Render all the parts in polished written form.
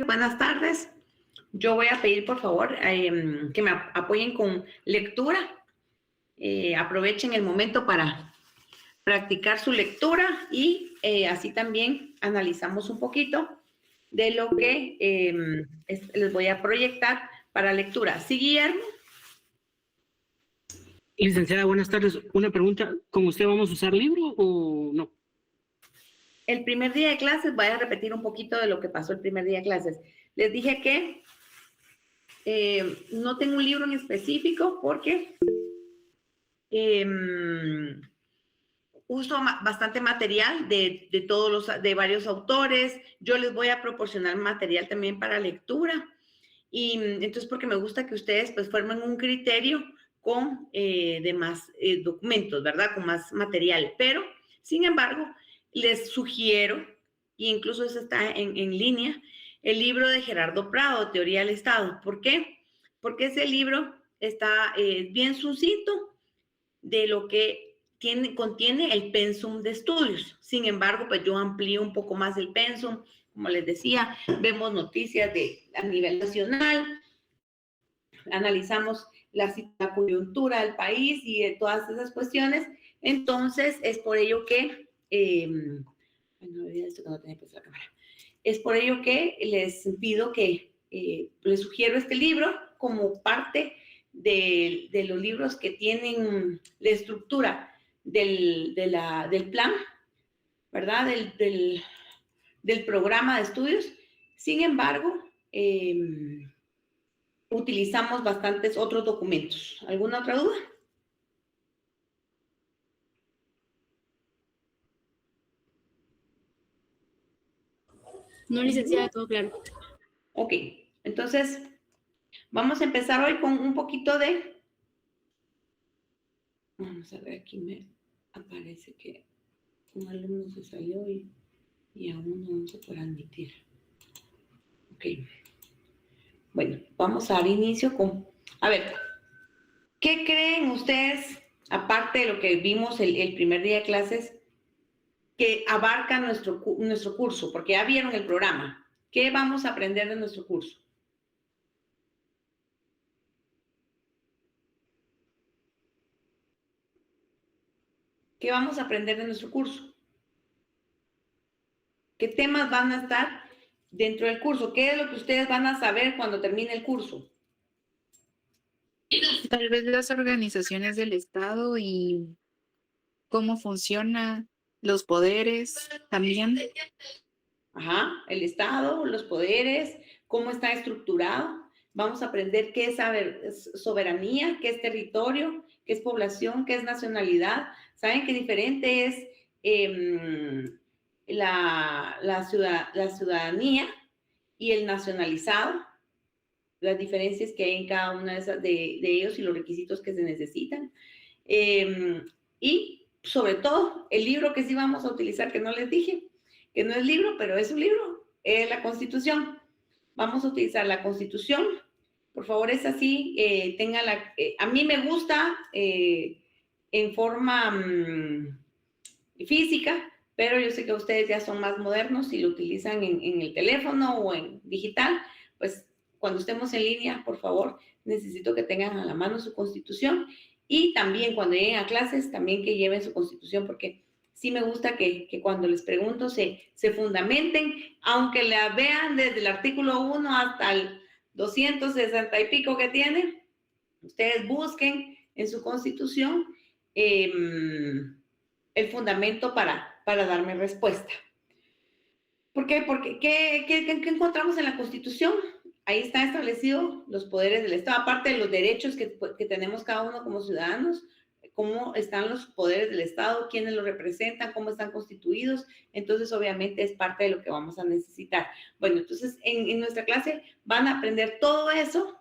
Buenas tardes. Yo voy a pedir, por favor, que me apoyen con lectura. Aprovechen el momento para practicar su lectura y así también analizamos un poquito de lo que les voy a proyectar para lectura. ¿Sí, Guillermo? Licenciada, buenas tardes. Una pregunta, ¿con usted vamos a usar libro o no? El primer día de clases, voy a repetir un poquito de lo que pasó el primer día de clases. Les dije que no tengo un libro en específico porque uso bastante material de varios autores. Yo les voy a proporcionar material también para lectura. Y entonces, porque me gusta que ustedes pues formen un criterio con demás documentos, ¿verdad? Con más material. Pero, sin embargo, les sugiero, e incluso eso está en línea, el libro de Gerardo Prado, Teoría del Estado. ¿Por qué? Porque ese libro está bien sucinto de lo que contiene el pensum de estudios. Sin embargo, pues yo amplío un poco más el pensum. Como les decía, vemos noticias a nivel nacional, analizamos la coyuntura del país y de todas esas cuestiones. Entonces, es por ello que, es por ello que les pido que les sugiero este libro como parte de los libros que tienen la estructura del plan, ¿verdad? Del programa de estudios. Sin embargo, utilizamos bastantes otros documentos. ¿Alguna otra duda? No, licenciada, todo claro. Ok, entonces vamos a empezar hoy con un poquito de... Vamos a ver, aquí me aparece que un alumno se salió y aún no se puede admitir. Ok. Bueno, vamos a dar inicio con... A ver, ¿qué creen ustedes, aparte de lo que vimos el primer día de clases, que abarca nuestro curso? Porque ya vieron el programa. ¿Qué vamos a aprender de nuestro curso? ¿Qué vamos a aprender de nuestro curso? ¿Qué temas van a estar dentro del curso? ¿Qué es lo que ustedes van a saber cuando termine el curso? Tal vez las organizaciones del Estado y cómo funcionan los poderes también. Ajá, el Estado, los poderes, cómo está estructurado. Vamos a aprender qué es soberanía, qué es territorio, qué es población, qué es nacionalidad. ¿Saben qué diferente es la ciudadanía y el nacionalizado? Las diferencias que hay en cada una de ellos y los requisitos que se necesitan. Y sobre todo, el libro que sí vamos a utilizar, que no les dije, que no es libro, pero es un libro, es la Constitución. Vamos a utilizar la Constitución. Por favor, es así, téngala. A mí me gusta en forma física, pero yo sé que ustedes ya son más modernos y lo utilizan en el teléfono o en digital. Pues cuando estemos en línea, por favor, necesito que tengan a la mano su Constitución y también cuando lleguen a clases, también que lleven su Constitución, porque sí me gusta que cuando les pregunto se fundamenten, aunque la vean desde el artículo 1 hasta el 260 y pico que tiene, ustedes busquen en su Constitución el fundamento para darme respuesta. ¿Por qué? Porque ¿qué encontramos en la Constitución? Ahí están establecidos los poderes del Estado, aparte de los derechos que tenemos cada uno como ciudadanos, cómo están los poderes del Estado, quiénes los representan, cómo están constituidos. Entonces, obviamente, es parte de lo que vamos a necesitar. Bueno, entonces, en nuestra clase van a aprender todo eso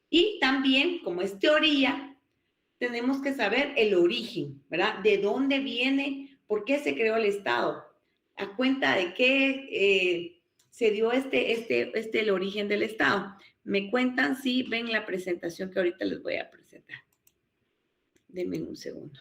y también, como es teoría, tenemos que saber el origen, ¿verdad? ¿De dónde viene? ¿Por qué se creó el Estado? ¿A cuenta de qué se dio el origen del Estado? Me cuentan si ven la presentación que ahorita les voy a presentar. Denme un segundo.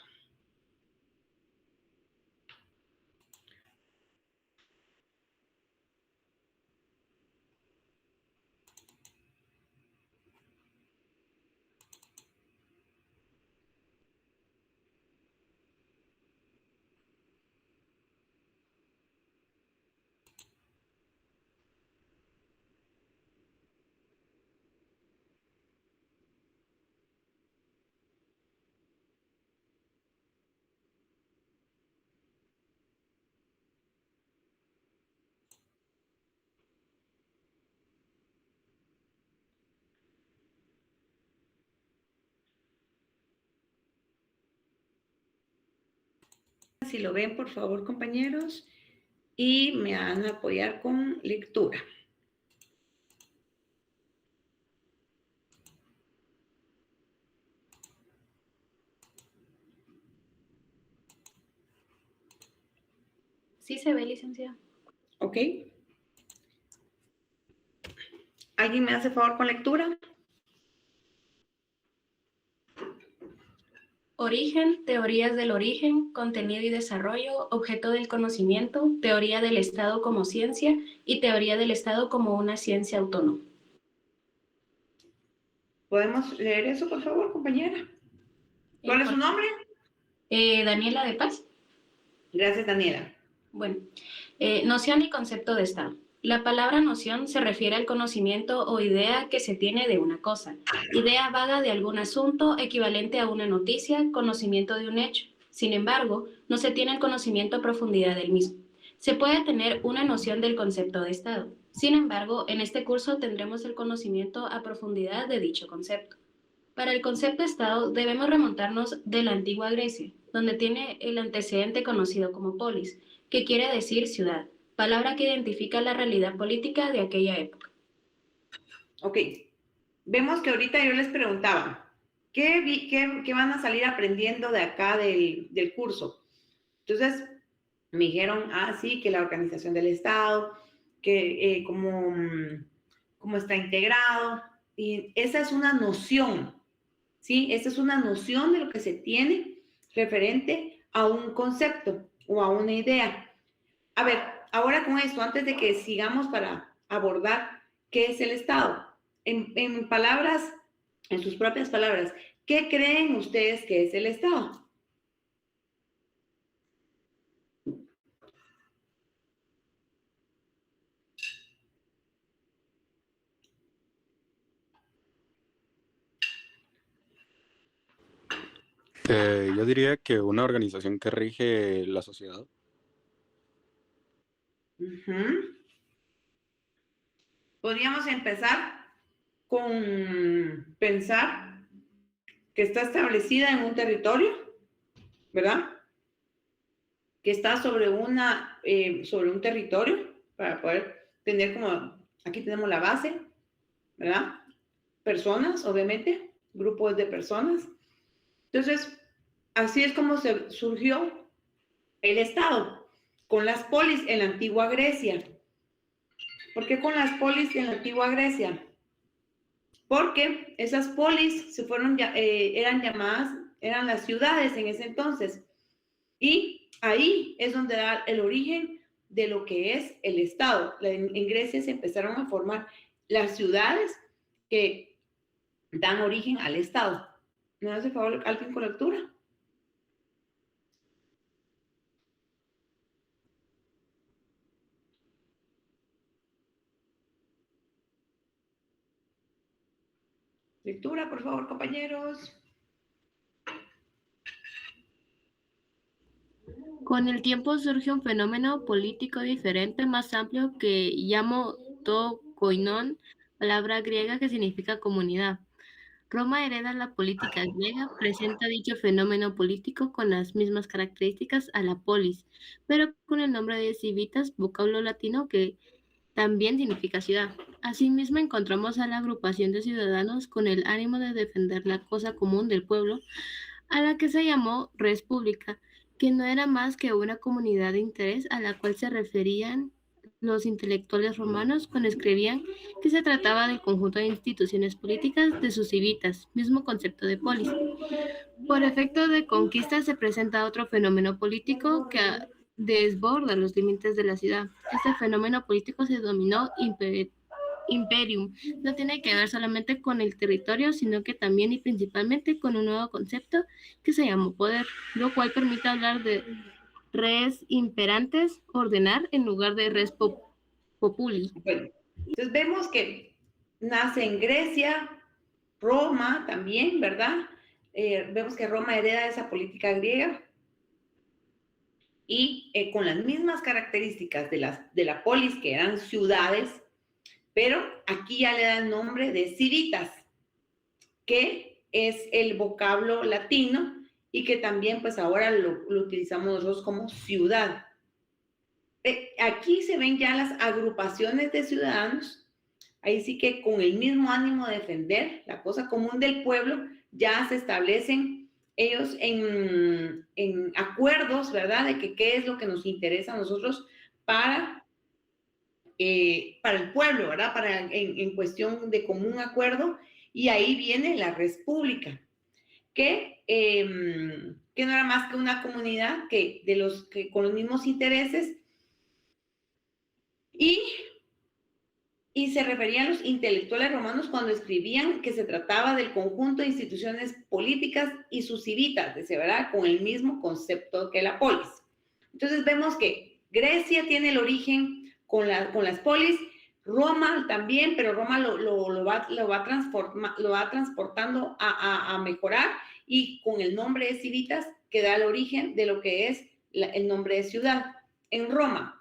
si lo ven, por favor, compañeros, y me van a apoyar con lectura. Sí se ve, licenciada. ¿Ok? ¿Alguien me hace favor con lectura? Origen, teorías del origen, contenido y desarrollo, objeto del conocimiento, teoría del Estado como ciencia y teoría del Estado como una ciencia autónoma. ¿Podemos leer eso, por favor, compañera? ¿Cuál es su nombre? Daniela de Paz. Gracias, Daniela. Bueno, noción y concepto de Estado. La palabra noción se refiere al conocimiento o idea que se tiene de una cosa, idea vaga de algún asunto equivalente a una noticia, conocimiento de un hecho. Sin embargo, no se tiene el conocimiento a profundidad del mismo. Se puede tener una noción del concepto de Estado. Sin embargo, en este curso tendremos el conocimiento a profundidad de dicho concepto. Para el concepto de Estado debemos remontarnos de la antigua Grecia, donde tiene el antecedente conocido como polis, que quiere decir ciudad, palabra que identifica la realidad política de aquella época. Ok. Vemos que ahorita yo les preguntaba, ¿qué van a salir aprendiendo de acá del curso? Entonces, me dijeron, sí, que la organización del Estado, que cómo está integrado, y esa es una noción, ¿sí? Esa es una noción de lo que se tiene referente a un concepto o a una idea. A ver, ahora con esto, antes de que sigamos para abordar qué es el Estado, en palabras, en sus propias palabras, ¿qué creen ustedes que es el Estado? Yo diría que una organización que rige la sociedad. Uh-huh. Podríamos empezar con pensar que está establecida en un territorio, ¿verdad? Que está sobre un territorio para poder tener como, aquí tenemos la base, ¿verdad? Personas, obviamente, grupos de personas. Entonces, así es como se surgió el Estado, con las polis en la antigua Grecia. ¿Por qué con las polis en la antigua Grecia? Porque esas polis eran las ciudades en ese entonces. Y ahí es donde da el origen de lo que es el Estado. En Grecia se empezaron a formar las ciudades que dan origen al Estado. ¿Me hace favor alguien con lectura? Lectura, por favor, compañeros. Con el tiempo surge un fenómeno político diferente, más amplio, que llamo to koinon, palabra griega que significa comunidad. Roma hereda la política griega, presenta dicho fenómeno político con las mismas características a la polis, pero con el nombre de civitas, vocablo latino que también significa ciudad. Asimismo, encontramos a la agrupación de ciudadanos con el ánimo de defender la cosa común del pueblo, a la que se llamó res publica, que no era más que una comunidad de interés a la cual se referían los intelectuales romanos cuando escribían que se trataba del conjunto de instituciones políticas de sus civitas, mismo concepto de polis. Por efecto de conquista se presenta otro fenómeno político que desborda los límites de la ciudad. Este fenómeno político se denominó imperium. No tiene que ver solamente con el territorio, sino que también y principalmente con un nuevo concepto que se llamó poder, lo cual permite hablar de res imperantes, ordenar, en lugar de res populi. Bueno, entonces vemos que nace en Grecia, Roma también, ¿verdad? Vemos que Roma hereda esa política griega y con las mismas características de la polis, que eran ciudades, pero aquí ya le da el nombre de civitas, que es el vocablo latino y que también pues ahora lo utilizamos nosotros como ciudad. Aquí se ven ya las agrupaciones de ciudadanos, ahí sí que con el mismo ánimo de defender la cosa común del pueblo, ya se establecen ellos en acuerdos, ¿verdad? De que qué es lo que nos interesa a nosotros para el pueblo, ¿verdad? En cuestión de común acuerdo, y ahí viene la república, que no era más que una comunidad que con los mismos intereses, y se referían a los intelectuales romanos cuando escribían que se trataba del conjunto de instituciones políticas y sus civitas, ¿verdad? Con el mismo concepto que la polis. Entonces vemos que Grecia tiene el origen con las polis, Roma también, pero Roma lo va transportando a mejorar, y con el nombre de civitas que da el origen de lo que es el nombre de ciudad. En Roma,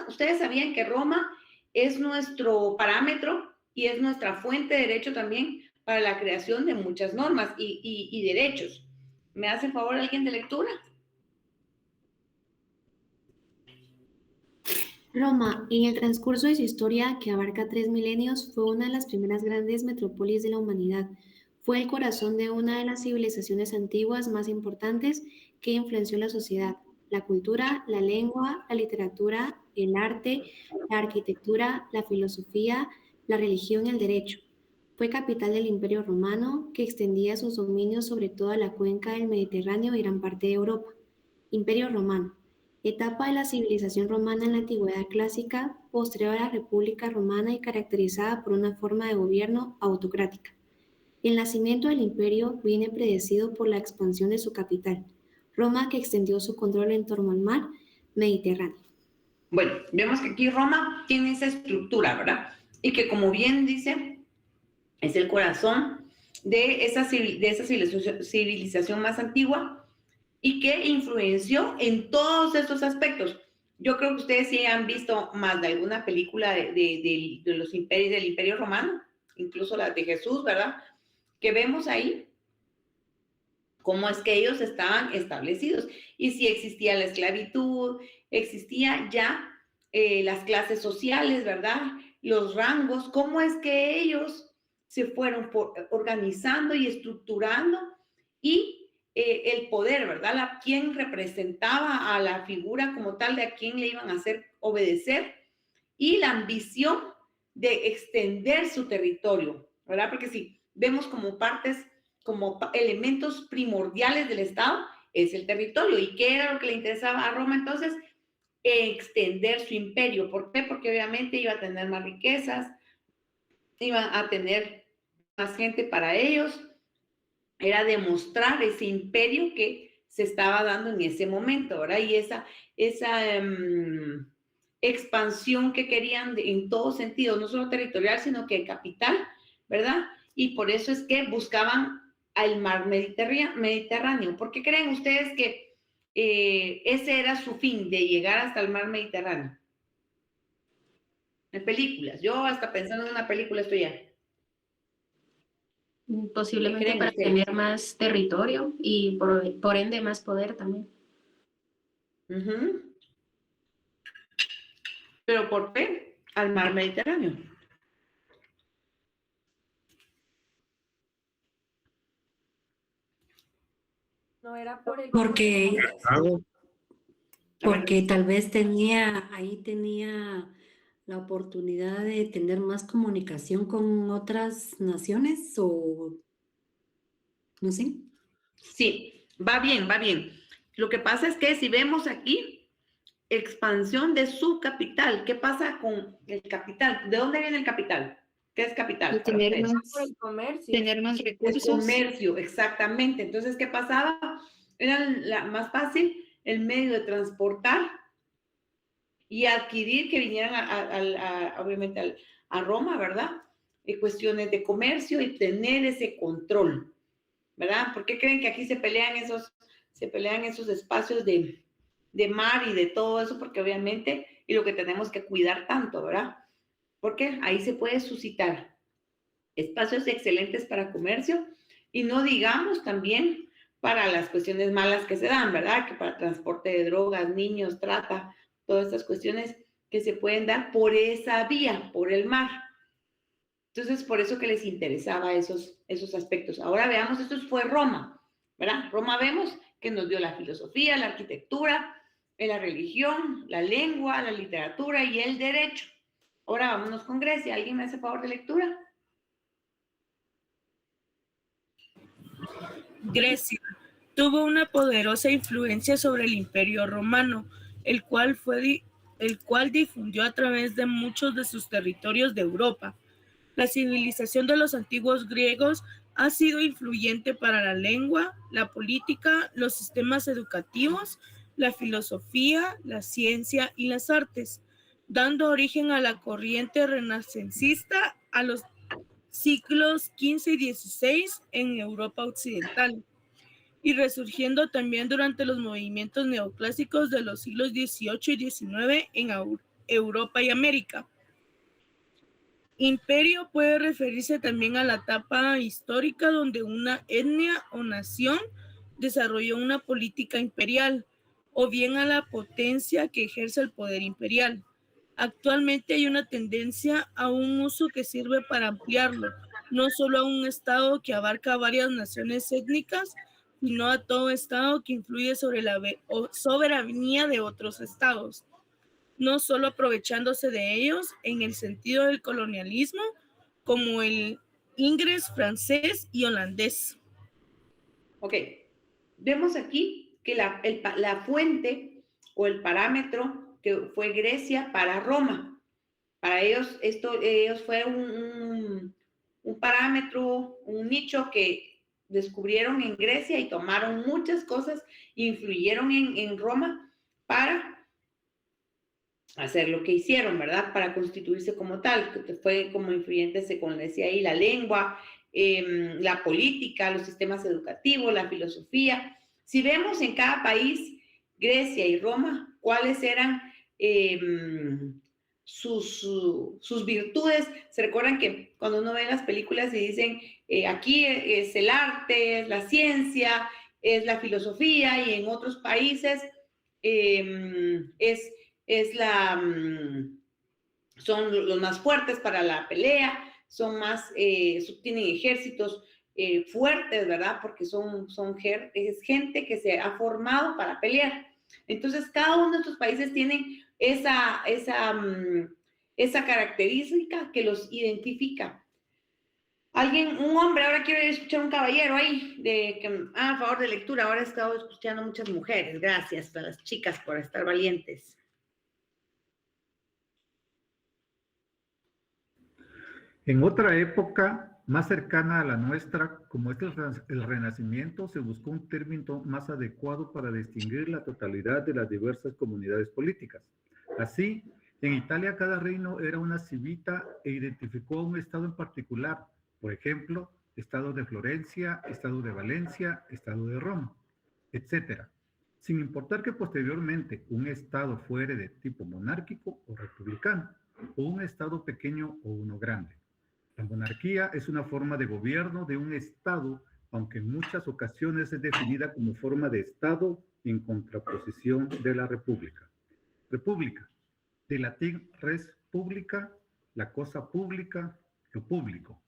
ustedes sabían que Roma es nuestro parámetro y es nuestra fuente de derecho también para la creación de muchas normas y derechos. ¿Me hace favor alguien de lectura? Roma, en el transcurso de su historia, que abarca 3 milenios, fue una de las primeras grandes metrópolis de la humanidad. Fue el corazón de una de las civilizaciones antiguas más importantes que influenció la sociedad, la cultura, la lengua, la literatura, el arte, la arquitectura, la filosofía, la religión y el derecho. Fue capital del Imperio Romano, que extendía sus dominios sobre toda la cuenca del Mediterráneo y gran parte de Europa. Imperio Romano, etapa de la civilización romana en la Antigüedad clásica, posterior a la República Romana y caracterizada por una forma de gobierno autocrática. El nacimiento del imperio viene precedido por la expansión de su capital, Roma, que extendió su control en torno al mar Mediterráneo. Bueno, vemos que aquí Roma tiene esa estructura, ¿verdad? Y que, como bien dice, es el corazón de esa civilización más antigua y que influenció en todos estos aspectos. Yo creo que ustedes sí han visto más de alguna película de los imperios, del Imperio Romano, incluso las de Jesús, ¿verdad? Que vemos ahí cómo es que ellos estaban establecidos. Y si existía la esclavitud, existía ya las clases sociales, ¿verdad? Los rangos, cómo es que ellos se fueron organizando y estructurando, y el poder, ¿verdad? Quién representaba a la figura como tal, de a quién le iban a hacer obedecer, y la ambición de extender su territorio, ¿verdad? Porque si vemos como partes, como elementos primordiales del Estado, es el territorio. ¿Y qué era lo que le interesaba a Roma entonces? Extender su imperio. ¿Por qué? Porque obviamente iba a tener más riquezas, iba a tener más gente para ellos. Era demostrar ese imperio que se estaba dando en ese momento, ¿verdad? Y esa expansión que querían en todo sentido, no solo territorial, sino que capital, ¿verdad? Y por eso es que buscaban al mar Mediterráneo. ¿Por qué creen ustedes que ese era su fin, de llegar hasta el mar Mediterráneo? En películas. Yo hasta pensando en una película estoy ya. Posiblemente para tener más territorio y por ende más poder también. ¿Pero por qué? Al mar Mediterráneo. No era por el... Porque tal vez tenía la oportunidad de tener más comunicación con otras naciones, o no sé. Sí, va bien, va bien. Lo que pasa es que si vemos aquí, expansión de su capital. ¿Qué pasa con el capital? ¿De dónde viene el capital? ¿Qué es capital? Tener más recursos. El comercio, exactamente. Entonces, ¿qué pasaba? Era más fácil el medio de transportar y adquirir, que vinieran obviamente a Roma, ¿verdad? Cuestiones de comercio y tener ese control, ¿verdad? ¿Por qué creen que aquí se pelean esos espacios de mar y de todo eso? Porque obviamente, y lo que tenemos que cuidar tanto, ¿verdad? Porque ahí se puede suscitar espacios excelentes para comercio, y no digamos también para las cuestiones malas que se dan, ¿verdad? Que para transporte de drogas, niños, trata, todas estas cuestiones que se pueden dar por esa vía, por el mar. Entonces, por eso que les interesaba esos aspectos. Ahora veamos, esto fue Roma, ¿verdad? Roma vemos que nos dio la filosofía, la arquitectura, la religión, la lengua, la literatura y el derecho. Ahora vámonos con Grecia. ¿Alguien me hace favor de lectura? Grecia tuvo una poderosa influencia sobre el Imperio Romano, el cual difundió a través de muchos de sus territorios de Europa. La civilización de los antiguos griegos ha sido influyente para la lengua, la política, los sistemas educativos, la filosofía, la ciencia y las artes, dando origen a la corriente renacentista a los siglos XV y XVI en Europa occidental, y resurgiendo también durante los movimientos neoclásicos de los siglos XVIII y XIX en Europa y América. Imperio puede referirse también a la etapa histórica donde una etnia o nación desarrolló una política imperial, o bien a la potencia que ejerce el poder imperial. Actualmente hay una tendencia a un uso que sirve para ampliarlo, no solo a un estado que abarca varias naciones étnicas, sino a todo estado que influye sobre la soberanía de otros estados, no solo aprovechándose de ellos en el sentido del colonialismo, como el inglés, francés y holandés. Ok, vemos aquí que la fuente o el parámetro que fue Grecia para Roma. Para ellos, ellos fue un parámetro, un nicho que descubrieron en Grecia y tomaron muchas cosas, influyeron en Roma para hacer lo que hicieron, ¿verdad? Para constituirse como tal, que fue como influyente, como decía ahí, la lengua, la política, los sistemas educativos, la filosofía. Si vemos en cada país, Grecia y Roma, cuáles eran sus virtudes. Se recuerdan que cuando uno ve las películas y dicen, aquí es el arte, es la ciencia, es la filosofía, y en otros países son los más fuertes para la pelea, son más, tienen ejércitos fuertes, ¿verdad? Porque es gente que se ha formado para pelear. Entonces, cada uno de estos países tiene esa característica que los identifica. Un hombre, ahora quiero escuchar un caballero ahí, a favor de lectura. Ahora he estado escuchando muchas mujeres. Gracias a las chicas por estar valientes. En otra época más cercana a la nuestra, como es el Renacimiento, se buscó un término más adecuado para distinguir la totalidad de las diversas comunidades políticas. Así, en Italia cada reino era una civita e identificó a un estado en particular, por ejemplo, estado de Florencia, estado de Valencia, estado de Roma, etc., sin importar que posteriormente un estado fuere de tipo monárquico o republicano, o un estado pequeño o uno grande. La monarquía es una forma de gobierno de un estado, aunque en muchas ocasiones es definida como forma de estado en contraposición de la república. República, de latín res publica, la cosa pública, lo público.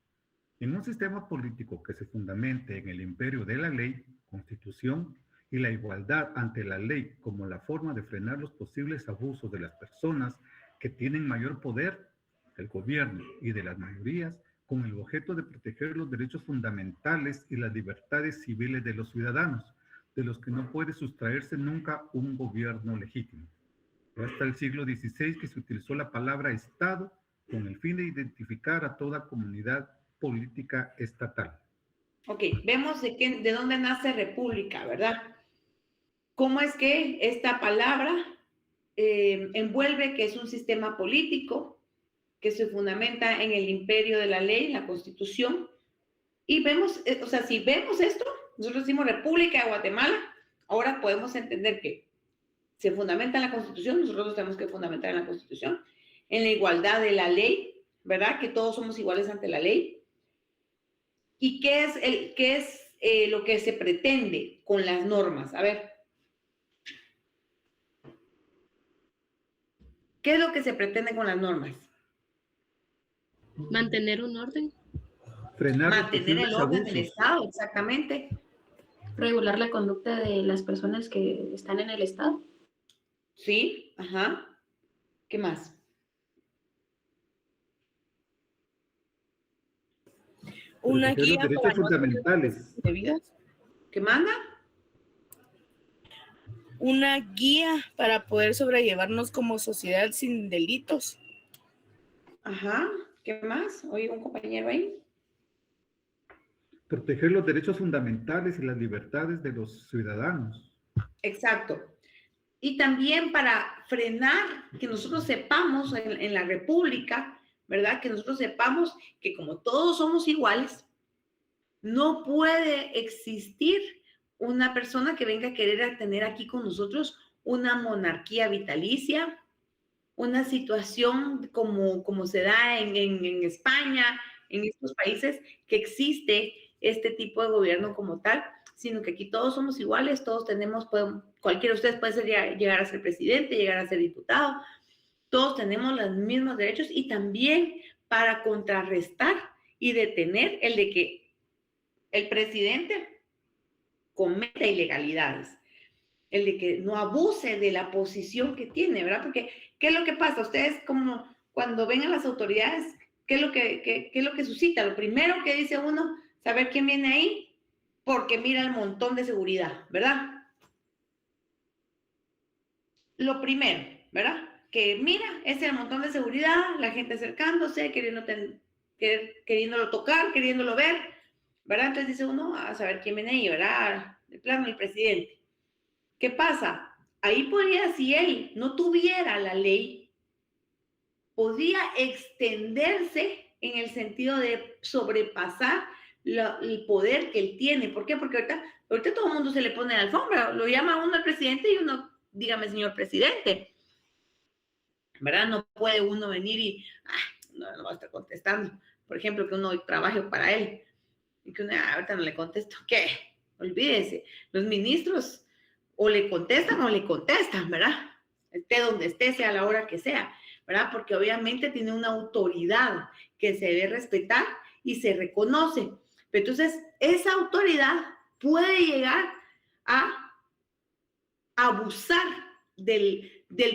En un sistema político que se fundamente en el imperio de la ley, constitución, y la igualdad ante la ley como la forma de frenar los posibles abusos de las personas que tienen mayor poder, del gobierno y de las mayorías, con el objeto de proteger los derechos fundamentales y las libertades civiles de los ciudadanos, de los que no puede sustraerse nunca un gobierno legítimo. Fue hasta el siglo XVI que se utilizó la palabra Estado con el fin de identificar a toda comunidad política estatal. Ok, vemos de dónde nace república, ¿verdad? ¿Cómo es que esta palabra envuelve que es un sistema político que se fundamenta en el imperio de la ley, la Constitución? Y vemos, si vemos esto, nosotros decimos República de Guatemala, ahora podemos entender que se fundamenta en la Constitución, nosotros nos tenemos que fundamentar en la Constitución, en la igualdad de la ley, ¿verdad? Que todos somos iguales ante la ley. ¿Y qué es lo que se pretende con las normas. A ver. ¿Qué es lo que se pretende con las normas? Mantener un orden. Frenar los Mantener posibles el orden del abusos. Estado, exactamente. Regular la conducta de las personas que están en el Estado. Sí, ajá. ¿Qué más? Una Proteger guía los derechos para no fundamentales. indebidas. ¿Qué manda? Una guía para poder sobrellevarnos como sociedad sin delitos. Ajá. ¿Qué más? Oye, un compañero ahí. Proteger los derechos fundamentales y las libertades de los ciudadanos. Exacto. Y también para frenar que nosotros sepamos en la República, ¿verdad? Que nosotros sepamos que como todos somos iguales, no puede existir una persona que venga a querer tener aquí con nosotros una monarquía vitalicia, una situación como se da en España, en estos países, que existe este tipo de gobierno como tal, sino que aquí todos somos iguales, todos tenemos, cualquiera de ustedes puede llegar a ser presidente, llegar a ser diputado, todos tenemos los mismos derechos, y también para contrarrestar y detener el de que el presidente cometa ilegalidades, el de que no abuse de la posición que tiene, ¿verdad? Porque, ¿qué es lo que pasa? Ustedes, como cuando ven a las autoridades, ¿qué es lo que suscita? Lo primero que dice uno, saber quién viene ahí, porque mira el montón de seguridad, ¿verdad? Lo primero, ¿verdad? Que mira, ese es el montón de seguridad, la gente acercándose, queriéndolo tocar, queriéndolo ver, ¿verdad? Entonces dice uno, a saber quién viene ahí, ¿verdad? De plano, el presidente. ¿Qué pasa? Ahí podría, si él no tuviera la ley, podría extenderse en el sentido de sobrepasar el poder que él tiene. ¿Por qué? Porque ahorita todo el mundo se le pone la alfombra, lo llama uno al presidente y uno, dígame, señor presidente, ¿verdad? No puede uno venir y, no va a estar contestando. Por ejemplo, que uno trabaje para él y que uno, ahorita no le contesto. ¿Qué? Olvídese. Los ministros o le contestan, ¿verdad? Esté donde esté, sea la hora que sea, ¿verdad? Porque obviamente tiene una autoridad que se debe respetar y se reconoce. Pero entonces, esa autoridad puede llegar a abusar del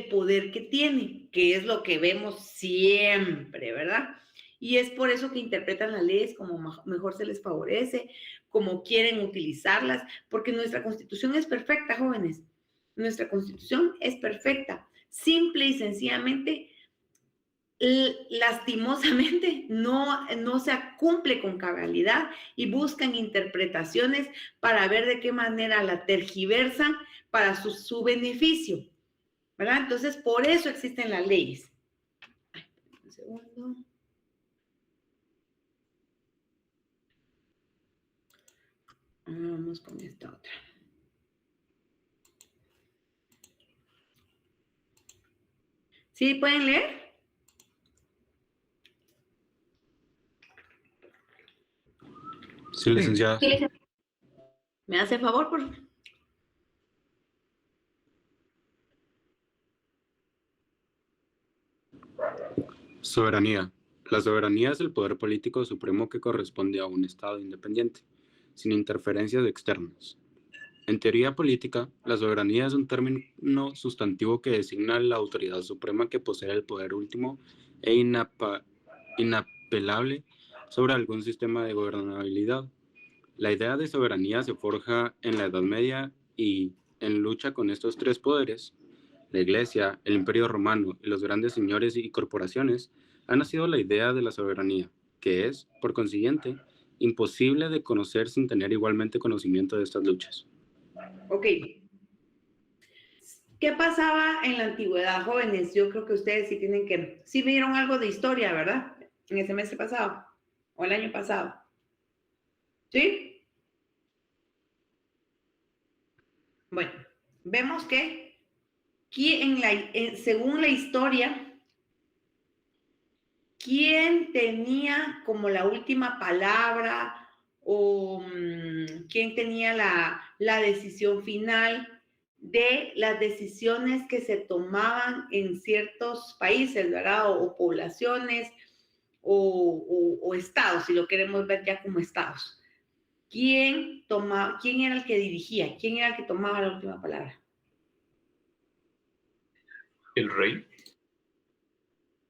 poder que tiene, que es lo que vemos siempre, ¿verdad? Y es por eso que interpretan las leyes como mejor se les favorece, como quieren utilizarlas, porque nuestra Constitución es perfecta, jóvenes. Nuestra Constitución es perfecta. Simple y sencillamente, lastimosamente, no se cumple con cabalidad y buscan interpretaciones para ver de qué manera la tergiversan para su beneficio, ¿verdad? Entonces, por eso existen las leyes. Un segundo. Vamos con esta otra. ¿Sí pueden leer? Sí, licenciada. ¿Me hace favor, por favor? Soberanía. La soberanía es el poder político supremo que corresponde a un Estado independiente, sin interferencias externas. En teoría política, la soberanía es un término sustantivo que designa la autoridad suprema que posee el poder último e inapelable sobre algún sistema de gobernabilidad. La idea de soberanía se forja en la Edad Media y, en lucha con estos tres poderes, la Iglesia, el Imperio Romano y los grandes señores y corporaciones, ha nacido la idea de la soberanía, que es, por consiguiente, imposible de conocer sin tener igualmente conocimiento de estas luchas. Ok. ¿Qué pasaba en la antigüedad, jóvenes? Yo creo que ustedes sí vieron algo de historia, ¿verdad? En el semestre pasado o el año pasado. ¿Sí? Bueno, vemos que según la historia, ¿quién tenía como la última palabra o quién tenía la decisión final de las decisiones que se tomaban en ciertos países, ¿verdad? O poblaciones o estados, si lo queremos ver ya como estados. ¿Quién era el que dirigía? ¿Quién era el que tomaba la última palabra? El rey.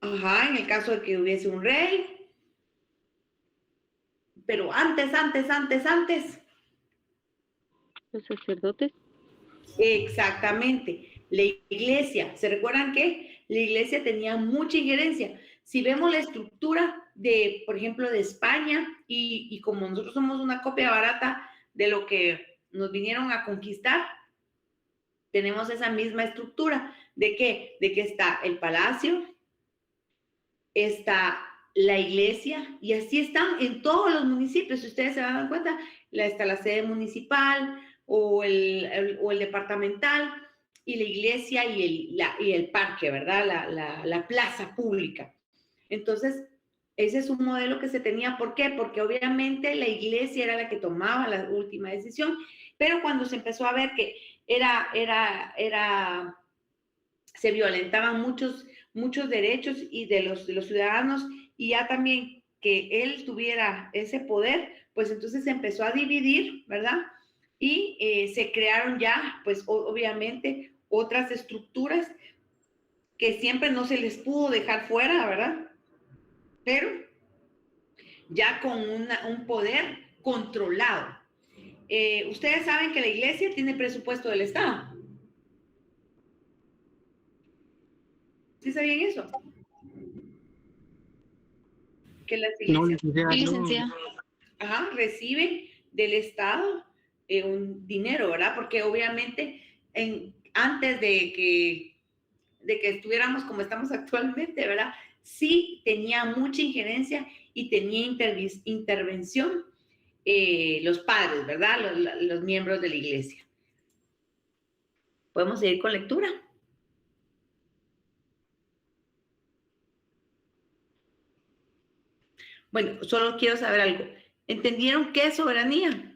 Ajá, en el caso de que hubiese un rey. Pero antes. Los sacerdotes. Exactamente. La iglesia, ¿se recuerdan que la iglesia tenía mucha injerencia? Si vemos la estructura de, por ejemplo, de España, y como nosotros somos una copia barata de lo que nos vinieron a conquistar, tenemos esa misma estructura. ¿De qué? De que está el palacio, está la iglesia, y así están en todos los municipios. Si ustedes se dan cuenta, está la sede municipal o el departamental, y la iglesia y el parque, ¿verdad? La plaza pública. Entonces, ese es un modelo que se tenía. ¿Por qué? Porque obviamente la iglesia era la que tomaba la última decisión, pero cuando se empezó a ver que se violentaban muchos derechos y de los ciudadanos, y ya también que él tuviera ese poder, pues entonces se empezó a dividir, ¿verdad? Y se crearon ya, pues obviamente, otras estructuras que siempre no se les pudo dejar fuera, ¿verdad? Pero ya con un poder controlado. Ustedes saben que la iglesia tiene presupuesto del Estado. ¿Sí sabían eso? Que las iglesias reciben del Estado un dinero, ¿verdad? Porque obviamente antes de que estuviéramos como estamos actualmente, ¿verdad? Sí tenía mucha injerencia y tenía intervención los padres, ¿verdad? Los miembros de la iglesia. ¿Podemos seguir con lectura? Bueno, solo quiero saber algo. ¿Entendieron qué es soberanía?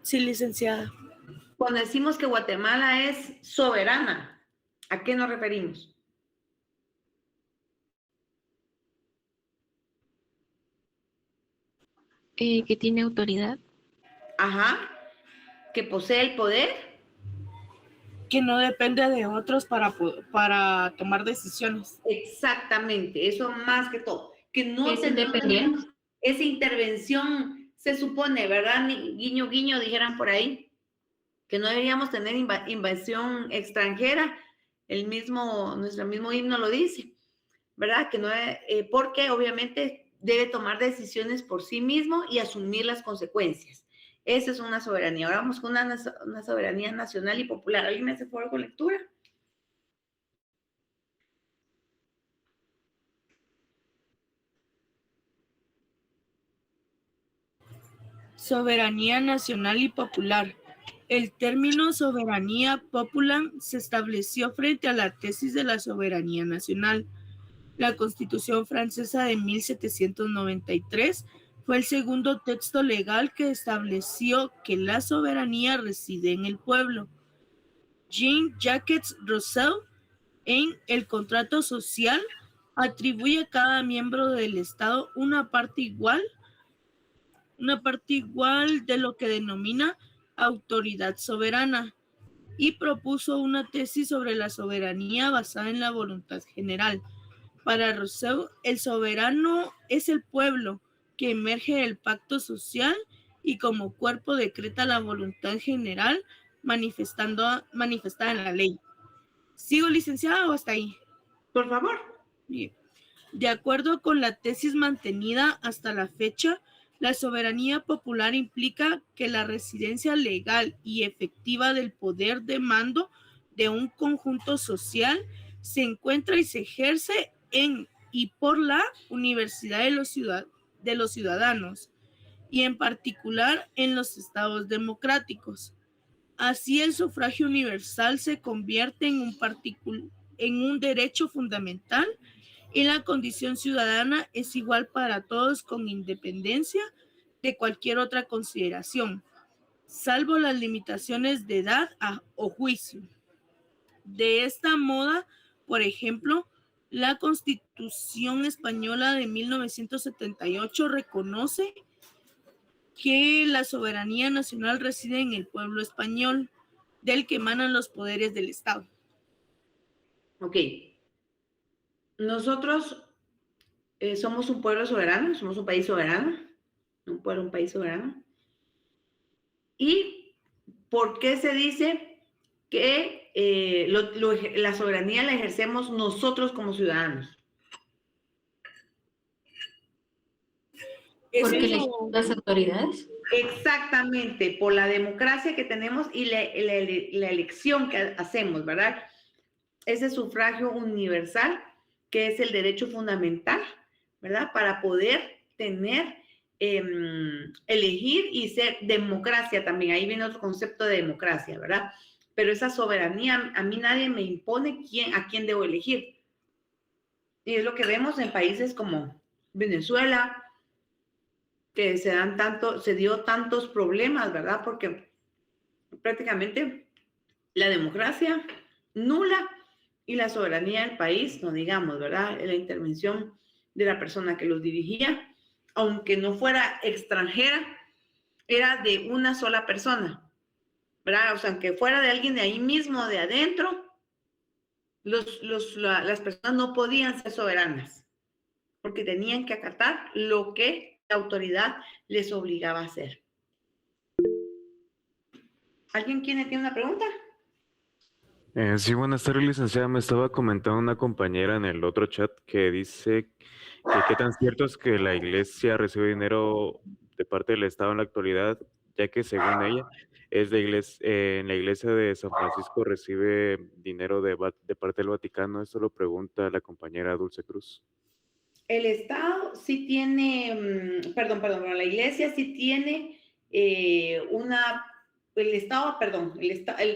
Sí, licenciada. Cuando decimos que Guatemala es soberana, ¿a qué nos referimos? Que tiene autoridad. Ajá. Que posee el poder. Que no depende de otros para tomar decisiones. Exactamente, eso más que todo. Que no es independiente. Esa intervención, se supone, ¿verdad? Guiño, guiño, dijeran por ahí, que no deberíamos tener invasión extranjera. Nuestro mismo himno lo dice, ¿verdad? Que no, porque obviamente debe tomar decisiones por sí mismo y asumir las consecuencias. Esa es una soberanía. Ahora vamos con una soberanía nacional y popular. ¿Alguien me hace favor con lectura? Soberanía nacional y popular. El término soberanía popular se estableció frente a la tesis de la soberanía nacional. La Constitución francesa de 1793 fue el segundo texto legal que estableció que la soberanía reside en el pueblo. Jean-Jacques Rousseau, en El contrato social, atribuye a cada miembro del Estado una parte igual de lo que denomina autoridad soberana, y propuso una tesis sobre la soberanía basada en la voluntad general. Para Rousseau, el soberano es el pueblo, que emerge del pacto social y como cuerpo decreta la voluntad general manifestada en la ley. ¿Sigo, licenciada, o hasta ahí? Por favor. Bien. De acuerdo con la tesis mantenida hasta la fecha, la soberanía popular implica que la residencia legal y efectiva del poder de mando de un conjunto social se encuentra y se ejerce en y por la universidad de los ciudadanos, y en particular en los estados democráticos. Así, el sufragio universal se convierte en un derecho fundamental y la condición ciudadana es igual para todos con independencia de cualquier otra consideración, salvo las limitaciones de edad o juicio. De esta moda, por ejemplo, la Constitución Española de 1978 reconoce que la soberanía nacional reside en el pueblo español, del que emanan los poderes del Estado. Ok. Nosotros somos un pueblo soberano, somos un país soberano, un país soberano. ¿Y por qué se dice que la soberanía la ejercemos nosotros como ciudadanos? Porque elegimos las autoridades. Exactamente, por la democracia que tenemos y la elección que hacemos, ¿verdad? Ese sufragio universal, que es el derecho fundamental, ¿verdad? Para poder tener, elegir y ser democracia también. Ahí viene otro concepto de democracia, ¿verdad? Pero esa soberanía, a mí nadie me impone a quién debo elegir. Y es lo que vemos en países como Venezuela, que se dio tantos problemas, ¿verdad? Porque prácticamente la democracia nula y la soberanía del país, no digamos, ¿verdad? La intervención de la persona que los dirigía, aunque no fuera extranjera, era de una sola persona, ¿verdad? O sea, aunque fuera de alguien de ahí mismo, de adentro, las personas no podían ser soberanas, porque tenían que acatar lo que la autoridad les obligaba a hacer. ¿Alguien tiene una pregunta? Sí, buenas tardes, licenciada. Me estaba comentando una compañera en el otro chat que dice que qué tan cierto es que la iglesia recibe dinero de parte del Estado en la actualidad, ya que según ella, en la iglesia de San Francisco recibe dinero de parte del Vaticano. Esto lo pregunta la compañera Dulce Cruz. El Estado sí tiene, la iglesia sí tiene el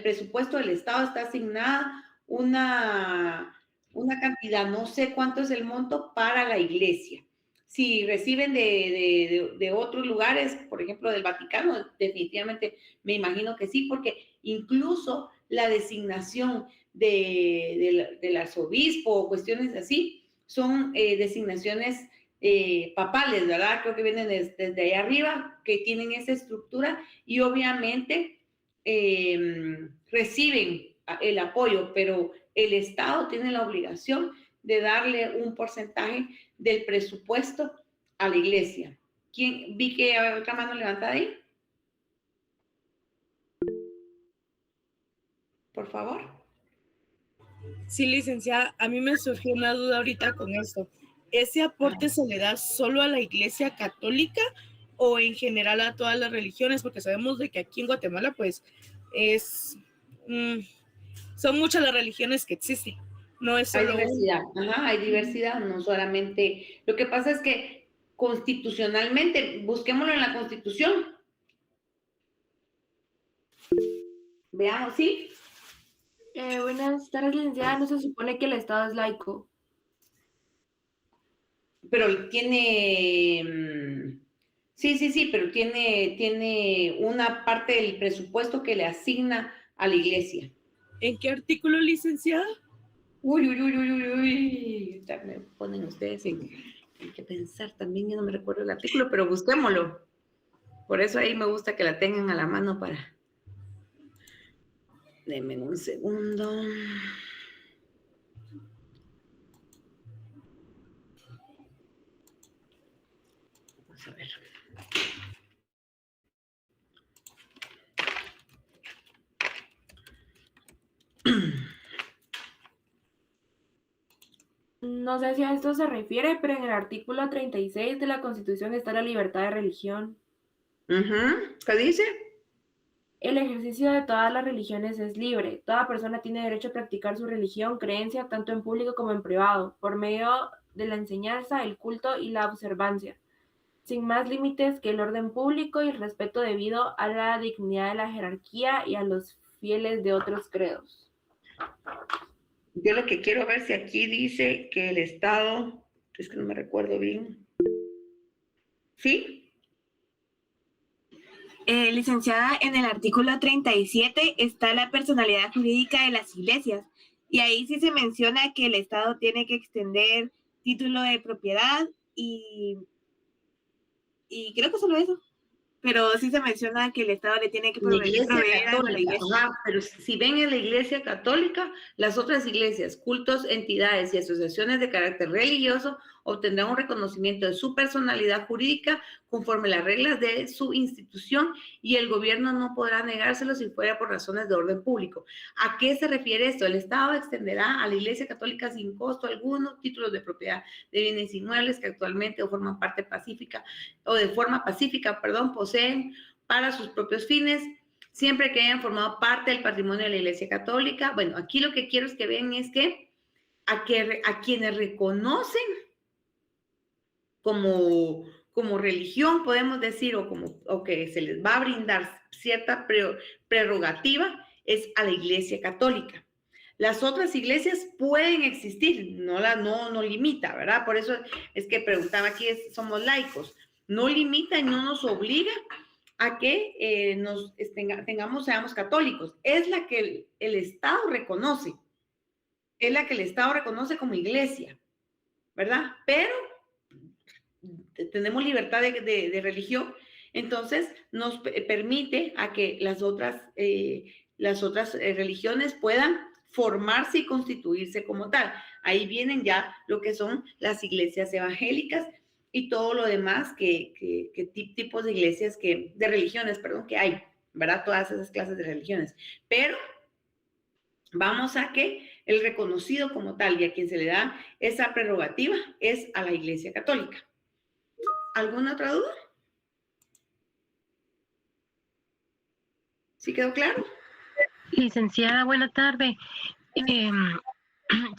presupuesto del Estado está asignada una cantidad, no sé cuánto es el monto para la iglesia. Si reciben de otros lugares, por ejemplo, del Vaticano, definitivamente me imagino que sí, porque incluso la designación del arzobispo o cuestiones así, son designaciones papales, ¿verdad? Creo que vienen desde ahí arriba, que tienen esa estructura y obviamente reciben el apoyo, pero el Estado tiene la obligación de darle un porcentaje del presupuesto a la iglesia. Vi que hay otra mano levantada ahí. Por favor. Sí, licenciada, a mí me surgió una duda ahorita con esto. ¿Ese aporte se le da solo a la Iglesia Católica o en general a todas las religiones? Porque sabemos de que aquí en Guatemala, pues, son muchas las religiones que existen. No es solo hay diversidad, hay diversidad, no solamente. Lo que pasa es que constitucionalmente, busquémoslo en la Constitución. Veamos, ¿sí? Buenas tardes, licenciada. No se supone que el Estado es laico. Pero tiene, sí, pero tiene una parte del presupuesto que le asigna a la iglesia. ¿En qué artículo, licenciada? Uy. Me ponen ustedes en que pensar también, yo no me recuerdo el artículo, pero busquémoslo. Por eso ahí me gusta que la tengan a la mano para... Denme un segundo. Vamos a ver. No sé si a esto se refiere, pero en el artículo 36 de la Constitución está la libertad de religión. ¿Qué dice? El ejercicio de todas las religiones es libre. Toda persona tiene derecho a practicar su religión, creencia, tanto en público como en privado, por medio de la enseñanza, el culto y la observancia, sin más límites que el orden público y el respeto debido a la dignidad de la jerarquía y a los fieles de otros credos. Yo lo que quiero ver si aquí dice que el Estado, es que no me recuerdo bien. ¿Sí? Licenciada, en el artículo 37 está la personalidad jurídica de las iglesias y ahí sí se menciona que el Estado tiene que extender título de propiedad y creo que solo eso, pero sí se menciona que el Estado le tiene que La Iglesia proveer algo a la Católica, iglesia. ajá, pero si ven en la Iglesia Católica, las otras iglesias, cultos, entidades y asociaciones de carácter religioso obtendrán un reconocimiento de su personalidad jurídica conforme las reglas de su institución y el gobierno no podrá negárselo si fuera por razones de orden público. ¿A qué se refiere esto? El Estado extenderá a la Iglesia Católica sin costo alguno títulos de propiedad de bienes inmuebles que actualmente o forman parte pacífica o de forma pacífica, poseen para sus propios fines, siempre que hayan formado parte del patrimonio de la Iglesia Católica. Bueno, aquí lo que quiero es que vean es que a quienes reconocen como religión, podemos decir, o que se les va a brindar cierta prerrogativa, es a la Iglesia Católica. Las otras iglesias pueden existir, no limita, ¿verdad? Por eso es que preguntaba aquí, somos laicos. No limita y no nos obliga a que seamos católicos. Es la que el Estado reconoce. Es la que el Estado reconoce como iglesia, ¿verdad? Pero tenemos libertad de religión, entonces nos permite a que las otras religiones puedan formarse y constituirse como tal. Ahí vienen ya lo que son las iglesias evangélicas y todo lo demás tipos de iglesias de religiones, que hay, ¿verdad? Todas esas clases de religiones. Pero vamos a que el reconocido como tal y a quien se le da esa prerrogativa es a la Iglesia Católica. ¿Alguna otra duda? ¿Sí quedó claro? Licenciada, buena tarde.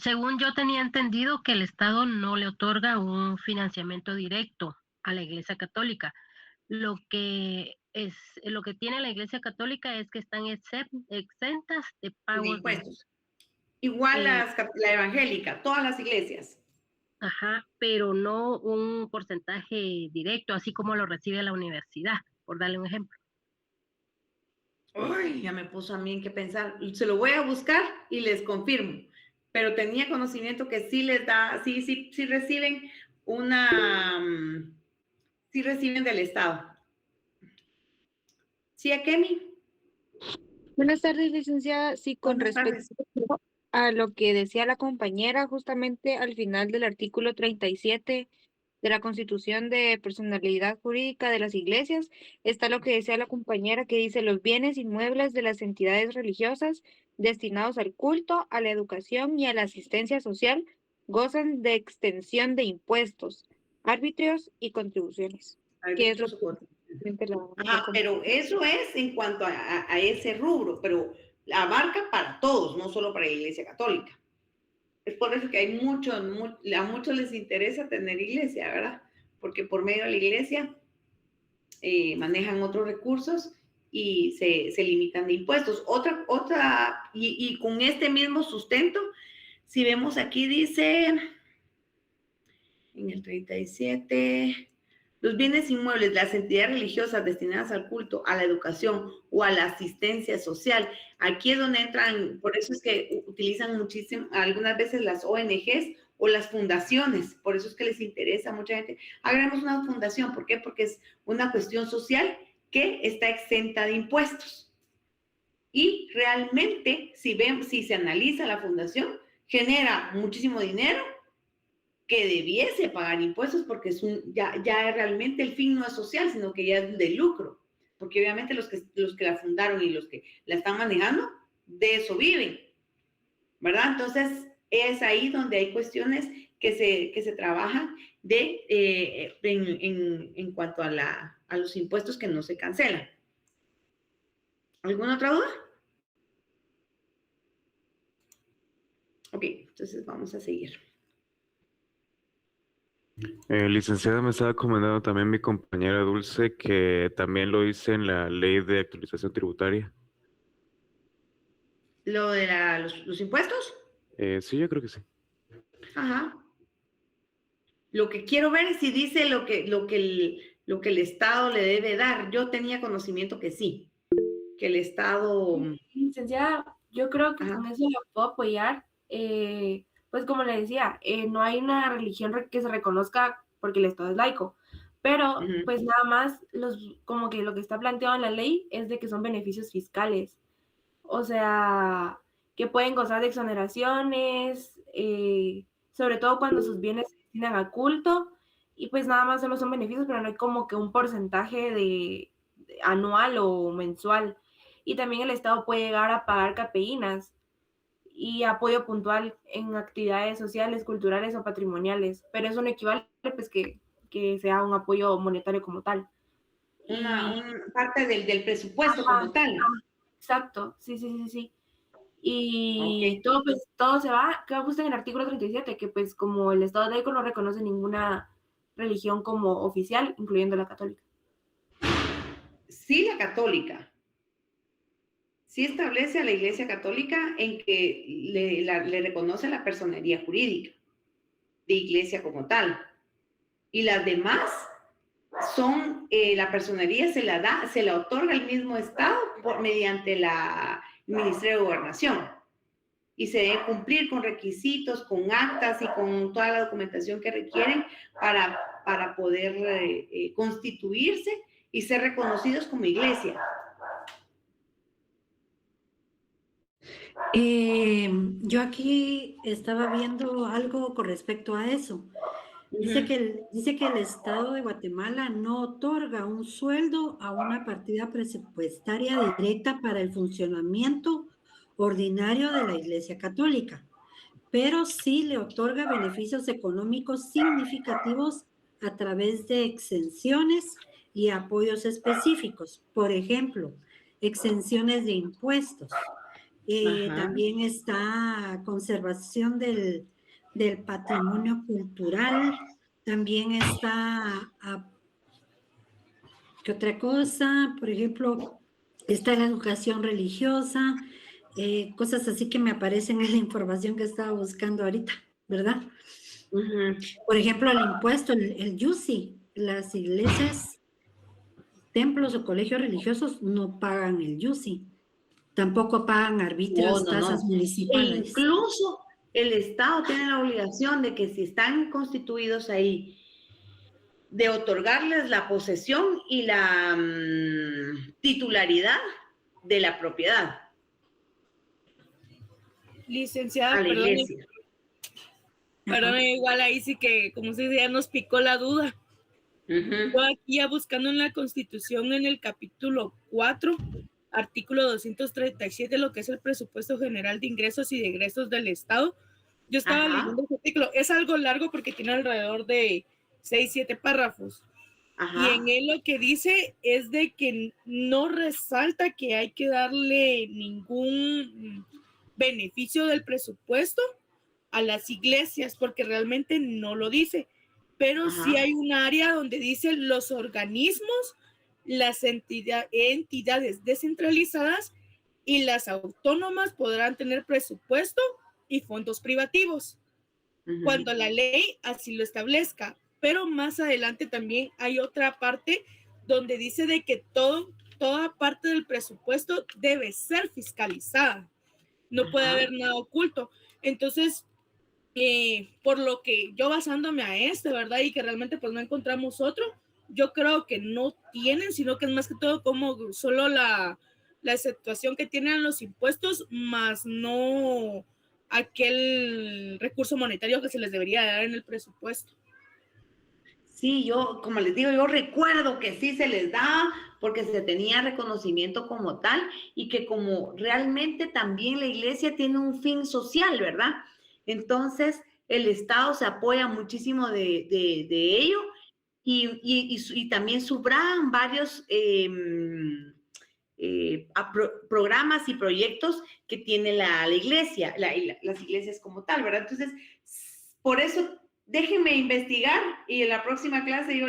Según yo tenía entendido que el Estado no le otorga un financiamiento directo a la Iglesia Católica. Lo que tiene la Iglesia Católica es que están exentas de pago de impuestos. Igual la evangélica, todas las iglesias. Ajá, pero no un porcentaje directo, así como lo recibe la universidad, por darle un ejemplo. Ay, ya me puso a mí en qué pensar. Se lo voy a buscar y les confirmo. Pero tenía conocimiento que sí les da, sí reciben sí reciben del Estado. ¿Sí, Akemi? Buenas tardes, licenciada. Sí, con respecto a lo que decía la compañera, justamente al final del artículo 37 de la Constitución de Personalidad Jurídica de las Iglesias, está lo que decía la compañera que dice los bienes inmuebles de las entidades religiosas destinados al culto, a la educación y a la asistencia social gozan de extensión de impuestos, arbitrios y contribuciones. Pero eso es en cuanto a ese rubro, pero abarca para todos, no solo para la Iglesia Católica. Es por eso que a muchos les interesa tener iglesia, ¿verdad? Porque por medio de la iglesia manejan otros recursos y se limitan de impuestos. Y con este mismo sustento, si vemos aquí dice, en el 37... Los bienes inmuebles, las entidades religiosas destinadas al culto, a la educación o a la asistencia social. Aquí es donde entran, por eso es que utilizan muchísimo, algunas veces las ONGs o las fundaciones. Por eso es que les interesa a mucha gente. Hagamos una fundación. ¿Por qué? Porque es una cuestión social que está exenta de impuestos. Y realmente, si se analiza la fundación, genera muchísimo dinero que debiese pagar impuestos porque ya realmente el fin no es social, sino que ya es de lucro, porque obviamente los que la fundaron y los que la están manejando, de eso viven, ¿verdad? Entonces, es ahí donde hay cuestiones que se trabajan en cuanto a los impuestos que no se cancelan. ¿Alguna otra duda? Ok, entonces vamos a seguir. Licenciada, me estaba comentando también mi compañera Dulce que también lo hice en la ley de actualización tributaria. ¿Lo de los impuestos? Sí, yo creo que sí. Ajá. Lo que quiero ver es si dice lo que el Estado le debe dar. Yo tenía conocimiento que sí, que el Estado... Licenciada, yo creo que con eso lo puedo apoyar. Pues como le decía, no hay una religión que se reconozca porque el Estado es laico, pero pues nada más como que lo que está planteado en la ley es de que son beneficios fiscales. O sea, que pueden gozar de exoneraciones, sobre todo cuando sus bienes se destinan a culto, y pues nada más solo son beneficios, pero no hay como que un porcentaje de anual o mensual. Y también el Estado puede llegar a pagar capeínas y apoyo puntual en actividades sociales, culturales o patrimoniales, pero eso no equivale pues que sea un apoyo monetario como tal. Una parte del presupuesto como tal. Exacto, sí. Y todo, pues, todo se va, queda justo en el artículo 37, que pues como el Estado laico no reconoce ninguna religión como oficial, incluyendo la católica. Sí, la católica. Sí establece a la Iglesia Católica en que le reconoce la personería jurídica de Iglesia como tal. Y las demás son, la personería se la otorga el mismo Estado mediante el Ministerio de Gobernación. Y se debe cumplir con requisitos, con actas y con toda la documentación que requieren para poder constituirse y ser reconocidos como iglesia. Yo aquí estaba viendo algo con respecto a eso. Dice que el Estado de Guatemala no otorga un sueldo a una partida presupuestaria directa para el funcionamiento ordinario de la Iglesia Católica, pero sí le otorga beneficios económicos significativos a través de exenciones y apoyos específicos. Por ejemplo, exenciones de impuestos. También está conservación del patrimonio cultural, también está, ¿qué otra cosa? Por ejemplo, está la educación religiosa, cosas así que me aparecen en la información que estaba buscando ahorita, ¿verdad? Por ejemplo, el impuesto, el YUSI, las iglesias, templos o colegios religiosos no pagan el YUSI. Tampoco pagan arbitrios, tasas municipales. E incluso el Estado tiene la obligación de que si están constituidos ahí, de otorgarles la posesión y la titularidad de la propiedad. Licenciada, a la perdón, iglesia. Perdón, igual ahí sí que, como se dice, ya nos picó la duda. Yo aquí ya buscando en la Constitución, en el capítulo 4, artículo 237, lo que es el presupuesto general de ingresos y de egresos del Estado. Yo estaba leyendo ese artículo. Es algo largo porque tiene alrededor de 6-7 párrafos. Y en él lo que dice es de que no resalta que hay que darle ningún beneficio del presupuesto a las iglesias, porque realmente no lo dice. Pero sí hay un área donde dice los organismos, las entidades descentralizadas y las autónomas podrán tener presupuesto y fondos privativos, cuando la ley así lo establezca. Pero más adelante también hay otra parte donde dice de que toda parte del presupuesto debe ser fiscalizada. No puede haber nada oculto. Entonces, por lo que yo basándome a ¿verdad? Y que realmente pues no encontramos otro, yo creo que no tienen, sino que es más que todo como solo la situación que tienen los impuestos, más no aquel recurso monetario que se les debería dar en el presupuesto. Sí, yo, como les digo, yo recuerdo que sí se les da porque se tenía reconocimiento como tal y que como realmente también la iglesia tiene un fin social, ¿verdad? Entonces, el Estado se apoya muchísimo de ello y también sufragan varios programas y proyectos que tiene la iglesia, las iglesias como tal, ¿verdad? Entonces, por eso, déjenme investigar y en la próxima clase yo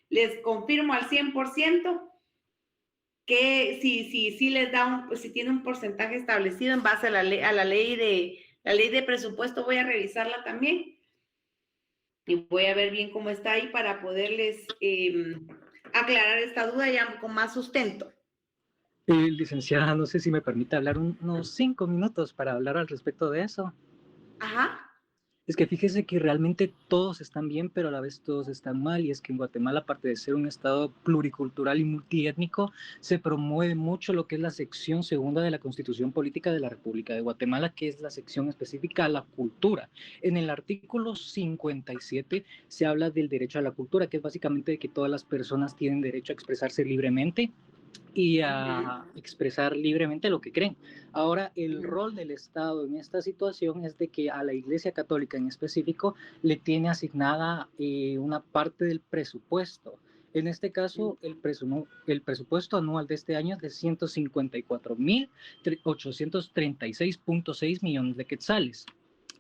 les confirmo al 100% que si les da si tiene un porcentaje establecido en base a la ley La ley de presupuesto voy a revisarla también y voy a ver bien cómo está ahí para poderles aclarar esta duda ya con más sustento. Licenciada, no sé si me permite hablar unos 5 minutos para hablar al respecto de eso. Ajá. Es que fíjese que realmente todos están bien, pero a la vez todos están mal, y es que en Guatemala, aparte de ser un estado pluricultural y multiétnico, se promueve mucho lo que es la sección segunda de la Constitución Política de la República de Guatemala, que es la sección específica a la cultura. En el artículo 57 se habla del derecho a la cultura, que es básicamente de que todas las personas tienen derecho a expresarse libremente y a expresar libremente lo que creen. Ahora, el rol del Estado en esta situación es de que a la Iglesia Católica en específico le tiene asignada una parte del presupuesto. En este caso, el presupuesto anual de este año es de 154.836.6 millones de quetzales.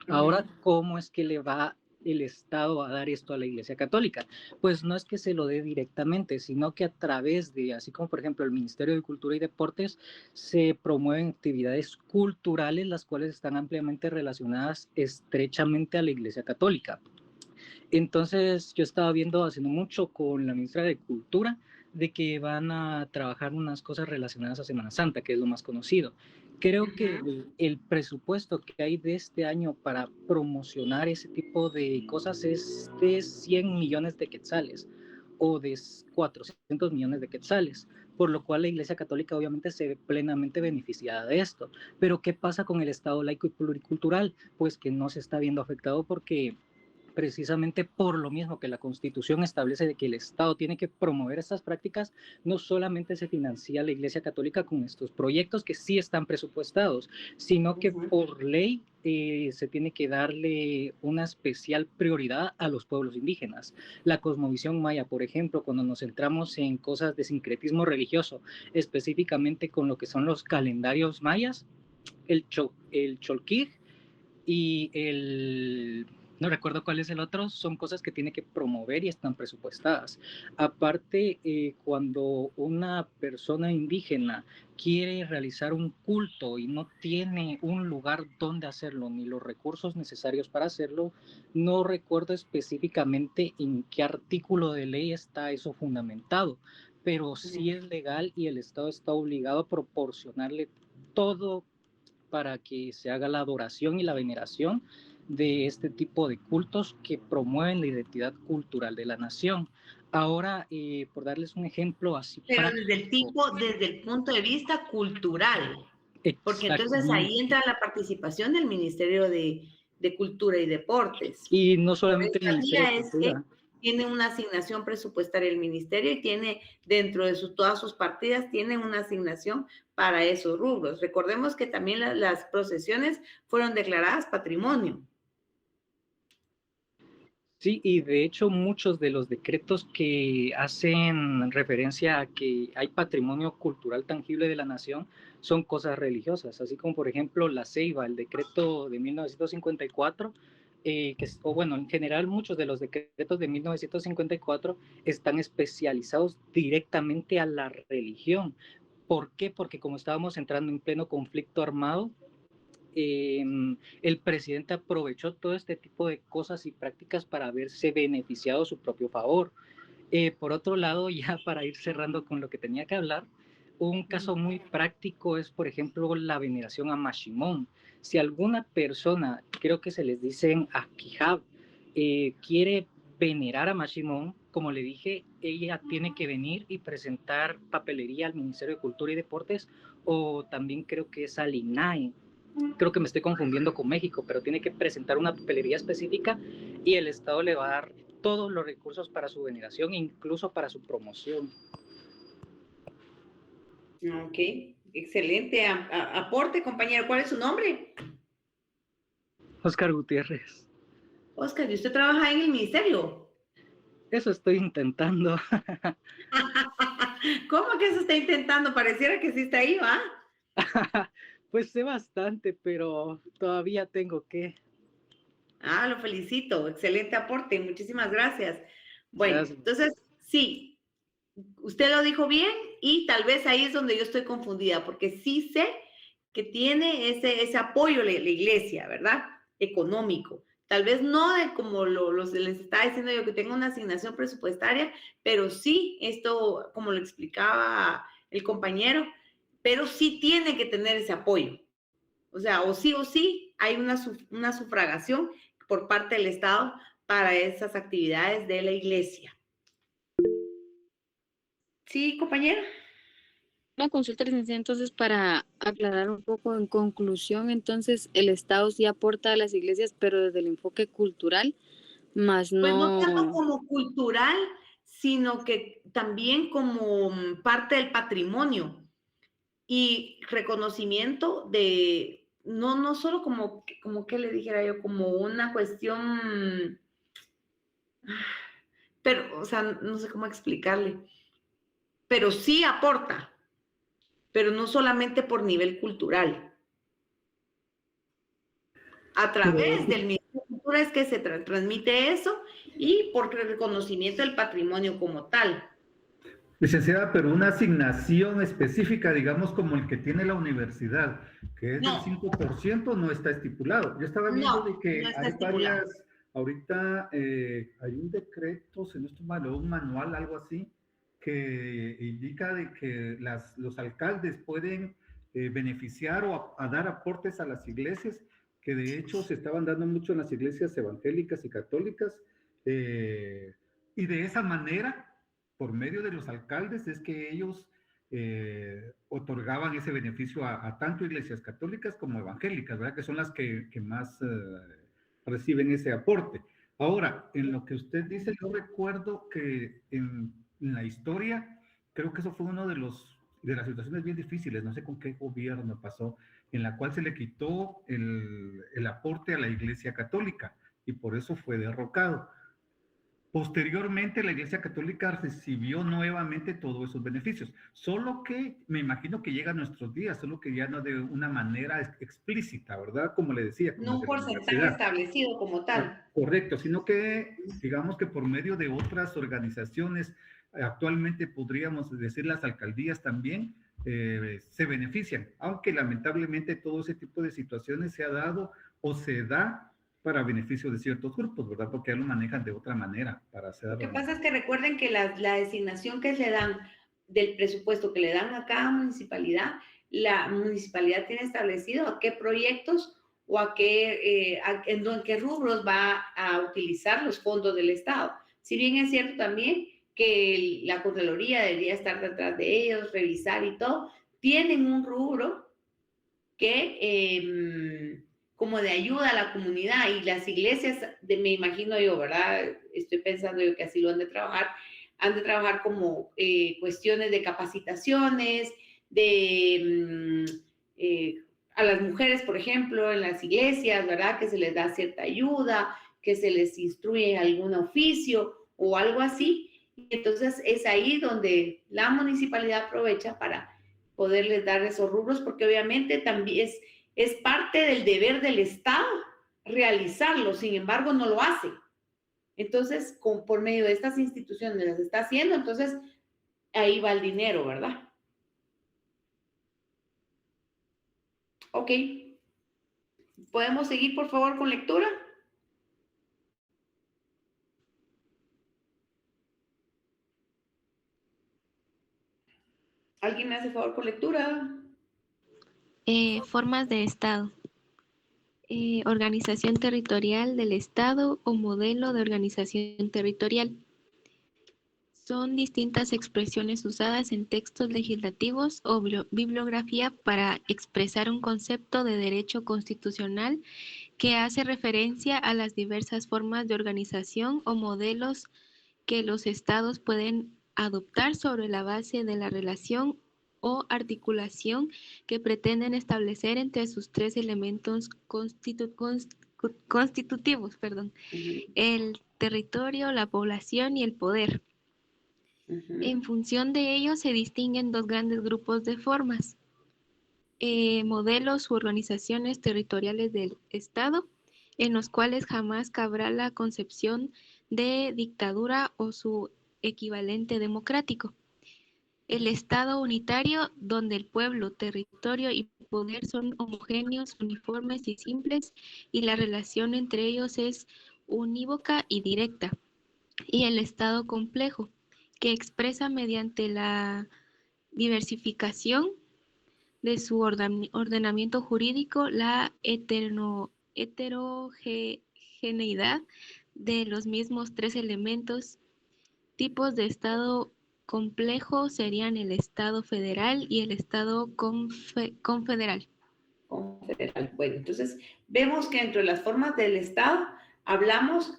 Ahora, ¿cómo es que le va el Estado a dar esto a la Iglesia Católica? Pues no es que se lo dé directamente, sino que a través de, así como por ejemplo el Ministerio de Cultura y Deportes, se promueven actividades culturales, las cuales están ampliamente relacionadas estrechamente a la Iglesia Católica. Entonces yo estaba viendo hace no mucho con la ministra de Cultura de que van a trabajar unas cosas relacionadas a Semana Santa, que es lo más conocido. Creo que el presupuesto que hay de este año para promocionar ese tipo de cosas es de 100 millones de quetzales o de 400 millones de quetzales, por lo cual la Iglesia Católica obviamente se ve plenamente beneficiada de esto. Pero ¿qué pasa con el Estado laico y pluricultural? Pues que no se está viendo afectado porque precisamente por lo mismo que la Constitución establece de que el Estado tiene que promover estas prácticas, no solamente se financia la Iglesia Católica con estos proyectos que sí están presupuestados, sino que por ley se tiene que darle una especial prioridad a los pueblos indígenas. La cosmovisión maya, por ejemplo, cuando nos centramos en cosas de sincretismo religioso, específicamente con lo que son los calendarios mayas, el Cholquij y no recuerdo cuál es el otro, son cosas que tiene que promover y están presupuestadas. Aparte, cuando una persona indígena quiere realizar un culto y no tiene un lugar donde hacerlo, ni los recursos necesarios para hacerlo, no recuerdo específicamente en qué artículo de ley está eso fundamentado, pero sí es legal y el Estado está obligado a proporcionarle todo para que se haga la adoración y la veneración de este tipo de cultos que promueven la identidad cultural de la nación. Ahora, por darles un ejemplo así. Pero desde el punto de vista cultural. Porque entonces ahí entra la participación del Ministerio de Cultura y Deportes. Y no solamente el Ministerio de Cultura. Tiene una asignación presupuestaria el ministerio y tiene dentro de todas sus partidas, tiene una asignación para esos rubros. Recordemos que también las procesiones fueron declaradas patrimonio. Sí, y de hecho muchos de los decretos que hacen referencia a que hay patrimonio cultural tangible de la nación son cosas religiosas, así como por ejemplo la Ceiba, el decreto de 1954, en general muchos de los decretos de 1954 están especializados directamente a la religión. ¿Por qué? Porque como estábamos entrando en pleno conflicto armado, el presidente aprovechó todo este tipo de cosas y prácticas para verse beneficiado a su propio favor. Por otro lado, ya para ir cerrando con lo que tenía que hablar, un caso muy práctico es, por ejemplo, la veneración a Mashimón. Si alguna persona, creo que se les dicen Akijab, quiere venerar a Mashimón, como le dije, ella tiene que venir y presentar papelería al Ministerio de Cultura y Deportes, o también creo que es al INAE. Creo que me estoy confundiendo con México, pero tiene que presentar una papelería específica y el Estado le va a dar todos los recursos para su veneración, incluso para su promoción. Ok, excelente aporte, compañero. ¿Cuál es su nombre? Oscar Gutiérrez. Oscar, ¿y usted trabaja en el ministerio? Eso estoy intentando. ¿Cómo que eso está intentando? Pareciera que sí está ahí, ¿va? Pues sé bastante, pero todavía tengo que. Ah, lo felicito. Excelente aporte. Muchísimas gracias. Bueno, gracias. Entonces, sí, usted lo dijo bien y tal vez ahí es donde yo estoy confundida, porque sí sé que tiene ese apoyo la iglesia, ¿verdad? Económico. Tal vez no de como les estaba diciendo yo, que tenga una asignación presupuestaria, pero sí, esto, como lo explicaba el compañero, pero sí tiene que tener ese apoyo. O sea, o sí, hay una sufragación por parte del Estado para esas actividades de la iglesia. Sí, compañera. Una consulta, licenciada, entonces, para aclarar un poco en conclusión, entonces, el Estado sí aporta a las iglesias, pero desde el enfoque cultural, más Pues no tanto no... como cultural, sino que también como parte del patrimonio y reconocimiento de, no solo como que le dijera yo, como una cuestión, pero, o sea, no sé cómo explicarle, pero sí aporta, pero no solamente por nivel cultural. A través del Ministerio de Cultura es que se transmite eso y por el reconocimiento del patrimonio como tal. Licenciada, pero una asignación específica, digamos, como el que tiene la universidad, que es del 5%, no está estipulado. Yo estaba viendo de que no está hay estipulado. varias, ahorita hay un decreto, si no estoy mal, o un manual, algo así, que indica de que los alcaldes pueden beneficiar o a dar aportes a las iglesias, que de hecho se estaban dando mucho en las iglesias evangélicas y católicas, y de esa manera, por medio de los alcaldes, es que ellos otorgaban ese beneficio a tanto iglesias católicas como evangélicas, ¿verdad? Que son las que más reciben ese aporte. Ahora, en lo que usted dice, yo recuerdo que en la historia, creo que eso fue uno de las situaciones bien difíciles, no sé con qué gobierno pasó, en la cual se le quitó el aporte a la Iglesia Católica y por eso fue derrocado. Posteriormente, la Iglesia Católica recibió nuevamente todos esos beneficios, solo que me imagino que llega a nuestros días, solo que ya no de una manera explícita, ¿verdad? Como le decía. Como No un porcentaje establecido como tal. Correcto, sino que digamos que por medio de otras organizaciones, actualmente podríamos decir las alcaldías también, se benefician, aunque lamentablemente todo ese tipo de situaciones se ha dado o se da para beneficio de ciertos grupos, ¿verdad? Porque ya lo manejan de otra manera para hacer... Lo que pasa es que recuerden que la designación que le dan del presupuesto que le dan a cada municipalidad, la municipalidad tiene establecido a qué proyectos o en qué rubros va a utilizar los fondos del Estado. Si bien es cierto también que la Contraloría debería estar detrás de ellos, revisar y todo, tienen un rubro que... como de ayuda a la comunidad, y las iglesias, me imagino yo, ¿verdad? Estoy pensando yo que así lo han de trabajar como cuestiones de capacitaciones, a las mujeres, por ejemplo, en las iglesias, ¿verdad? Que se les da cierta ayuda, que se les instruye en algún oficio o algo así. Entonces es ahí donde la municipalidad aprovecha para poderles dar esos rubros, porque obviamente también es parte del deber del Estado realizarlo, sin embargo no lo hace. Entonces, por medio de estas instituciones las está haciendo, entonces ahí va el dinero, ¿verdad? Ok. ¿Podemos seguir, por favor, con lectura? ¿Alguien me hace favor con lectura? Formas de Estado. Organización territorial del Estado o modelo de organización territorial. Son distintas expresiones usadas en textos legislativos o bibliografía para expresar un concepto de derecho constitucional que hace referencia a las diversas formas de organización o modelos que los estados pueden adoptar sobre la base de la relación o articulación que pretenden establecer entre sus tres elementos constitutivos, el territorio, la población y el poder. En función de ello se distinguen dos grandes grupos de formas: modelos u organizaciones territoriales del Estado, en los cuales jamás cabrá la concepción de dictadura o su equivalente democrático. El Estado unitario, donde el pueblo, territorio y poder son homogéneos, uniformes y simples, y la relación entre ellos es unívoca y directa. Y el Estado complejo, que expresa mediante la diversificación de su ordenamiento jurídico la heterogeneidad de los mismos tres elementos. Tipos de Estado complejo serían el Estado federal y el Estado confederal. Confederal. Bueno, entonces vemos que entre las formas del Estado hablamos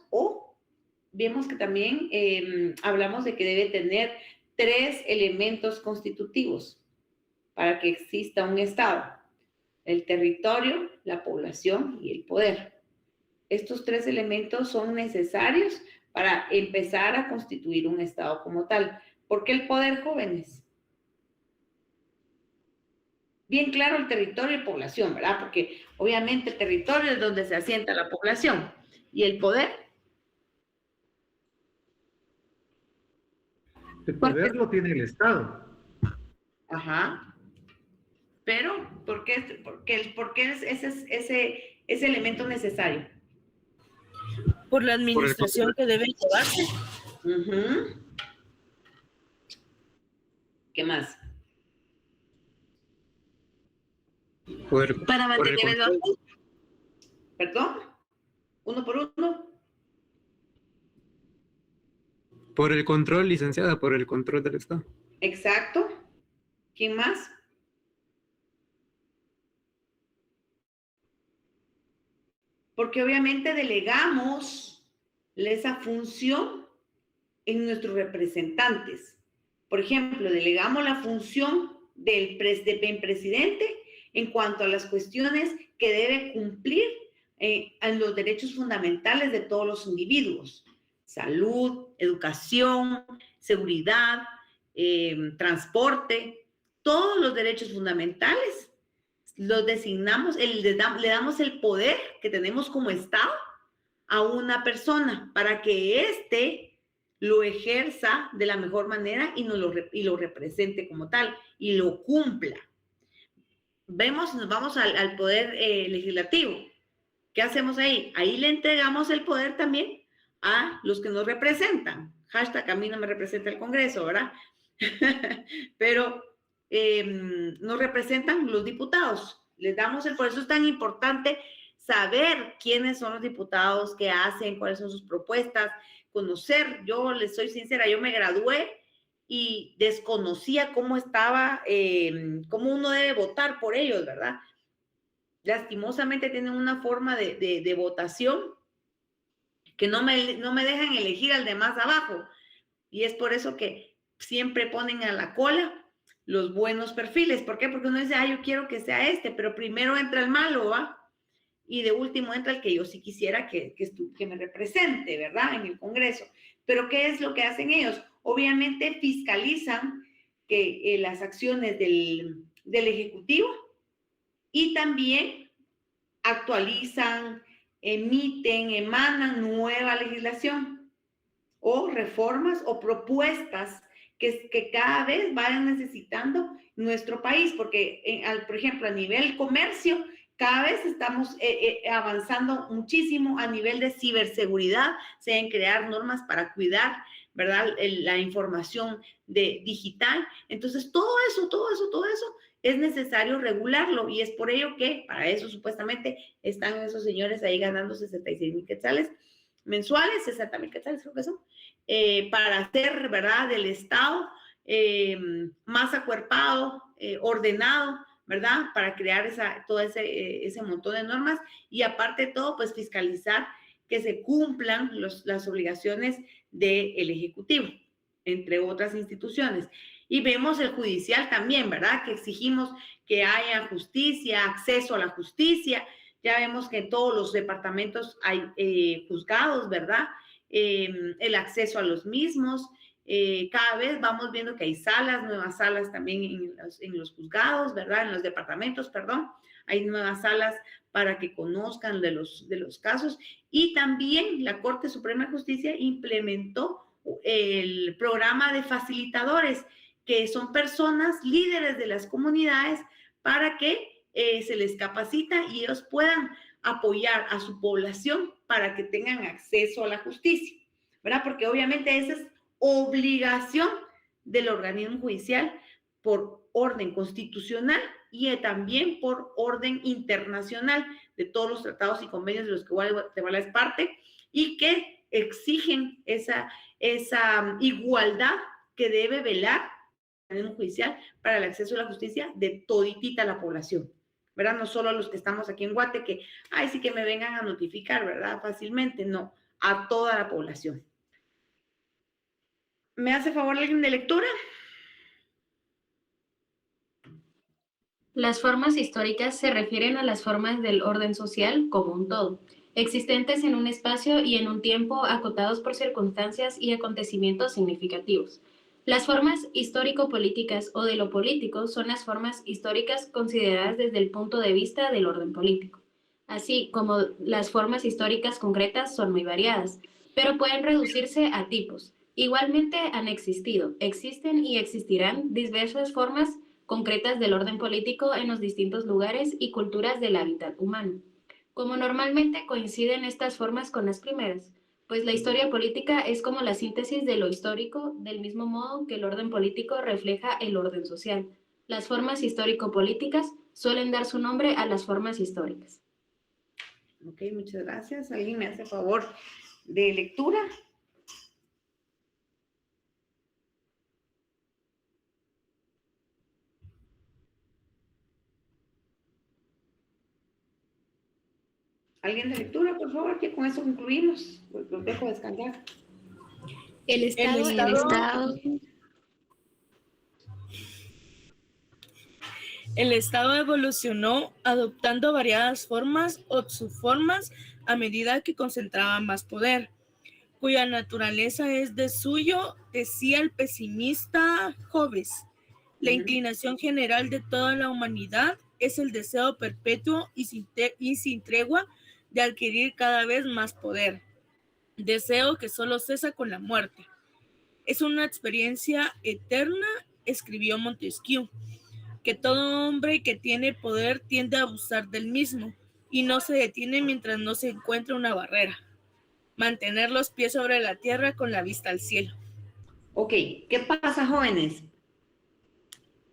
vemos que también hablamos de que debe tener 3 elementos constitutivos para que exista un Estado: el territorio, la población y el poder. Estos 3 elementos son necesarios para empezar a constituir un Estado como tal. ¿Por qué el poder, jóvenes? Bien claro, el territorio y población, ¿verdad? Porque obviamente el territorio es donde se asienta la población. ¿Y el poder? El poder lo tiene el Estado. Ajá. Pero, ¿por qué es ese elemento necesario? Por la administración que debe llevarse. Uh-huh. ¿Qué más? Para mantener el orden. ¿Perdón? ¿Uno por uno? Por el control, licenciada, por el control del Estado. Exacto. ¿Quién más? Porque obviamente delegamos esa función en nuestros representantes. Por ejemplo, delegamos la función del presidente en cuanto a las cuestiones que debe cumplir en los derechos fundamentales de todos los individuos: salud, educación, seguridad, transporte, todos los derechos fundamentales los designamos, le damos el poder que tenemos como Estado a una persona para que éste lo ejerza de la mejor manera y lo represente como tal y lo cumpla. Nos vamos al poder legislativo. ¿Qué hacemos ahí? Ahí le entregamos el poder también a los que nos representan. Hashtag a mí no me representa el Congreso, ¿verdad? Pero nos representan los diputados. Les damos por eso es tan importante saber quiénes son los diputados, qué hacen, cuáles son sus propuestas, conocer. Yo les soy sincera, yo me gradué y desconocía cómo estaba, cómo uno debe votar por ellos, ¿verdad? Lastimosamente tienen una forma de votación que no me dejan elegir al de más abajo. Y es por eso que siempre ponen a la cola los buenos perfiles. ¿Por qué? Porque uno dice, yo quiero que sea este, pero primero entra el malo, ¿va? Y de último entra el que yo sí quisiera que me represente, ¿verdad? En el Congreso. Pero ¿qué es lo que hacen ellos? Obviamente fiscalizan las acciones del Ejecutivo y también actualizan, emiten, emanan nueva legislación o reformas o propuestas que cada vez vayan necesitando nuestro país, porque, por ejemplo, a nivel comercio, cada vez estamos avanzando muchísimo a nivel de ciberseguridad, se deben crear normas para cuidar, ¿verdad?, la información digital. Entonces, todo eso es necesario regularlo y es por ello que para eso supuestamente están esos señores ahí ganando 66,000 quetzales mensuales, 60,000 quetzales creo que son, para hacer, ¿verdad?, del Estado más acuerpado, ordenado, ¿verdad?, para crear todo ese montón de normas y aparte de todo, pues fiscalizar que se cumplan las obligaciones del Ejecutivo, entre otras instituciones. Y vemos el judicial también, ¿verdad?, que exigimos que haya justicia, acceso a la justicia. Ya vemos que en todos los departamentos hay juzgados, ¿verdad?, el acceso a los mismos. Cada vez vamos viendo que hay nuevas salas también en los juzgados, ¿verdad?, en los departamentos, perdón. Hay nuevas salas para que conozcan de los casos. Y también la Corte Suprema de Justicia implementó el programa de facilitadores, que son personas líderes de las comunidades para que se les capacita y ellos puedan apoyar a su población para que tengan acceso a la justicia, ¿verdad? Porque obviamente esa es obligación del organismo judicial por orden constitucional y también por orden internacional de todos los tratados y convenios de los que Guatemala es parte y que exigen esa igualdad que debe velar el organismo judicial para el acceso a la justicia de toditita la población, ¿verdad? No solo a los que estamos aquí en Guate, que, ay, sí que me vengan a notificar, ¿verdad? Fácilmente, no, a toda la población. ¿Me hace favor alguien de lectura? Las formas históricas se refieren a las formas del orden social como un todo, existentes en un espacio y en un tiempo acotados por circunstancias y acontecimientos significativos. Las formas histórico-políticas o de lo político son las formas históricas consideradas desde el punto de vista del orden político. Así como las formas históricas concretas son muy variadas, pero pueden reducirse a tipos. Igualmente han existido, existen y existirán diversas formas concretas del orden político en los distintos lugares y culturas del hábitat humano. Como normalmente coinciden estas formas con las primeras, pues la historia política es como la síntesis de lo histórico, del mismo modo que el orden político refleja el orden social. Las formas histórico-políticas suelen dar su nombre a las formas históricas. Ok, muchas gracias. ¿Alguien me hace favor de lectura? ¿Alguien de lectura, por favor? Que con eso concluimos. Pues los dejo descansar. El Estado evolucionó adoptando variadas formas o subformas a medida que concentraba más poder, cuya naturaleza es de suyo, decía el pesimista Hobbes. La inclinación general de toda la humanidad es el deseo perpetuo y sin tregua de adquirir cada vez más poder, deseo que solo cesa con la muerte. Es una experiencia eterna, escribió Montesquieu, que todo hombre que tiene poder tiende a abusar del mismo y no se detiene mientras no se encuentre una barrera. Mantener los pies sobre la tierra con la vista al cielo. Ok, ¿qué pasa, jóvenes?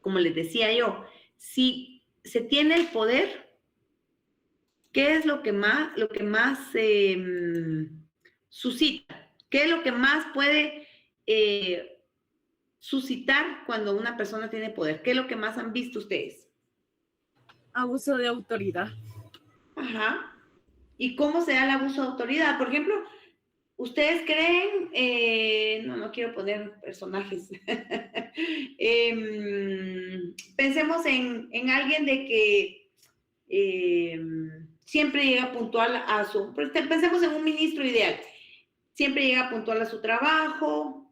Como les decía yo, si se tiene el poder, ¿qué es lo que más suscita? ¿Qué es lo que más puede suscitar cuando una persona tiene poder? ¿Qué es lo que más han visto ustedes? Abuso de autoridad. Ajá. ¿Y cómo se da el abuso de autoridad? Por ejemplo, ¿ustedes creen, no quiero poner personajes, pensemos en alguien de que siempre llega puntual pensemos en un ministro ideal, siempre llega puntual a su trabajo,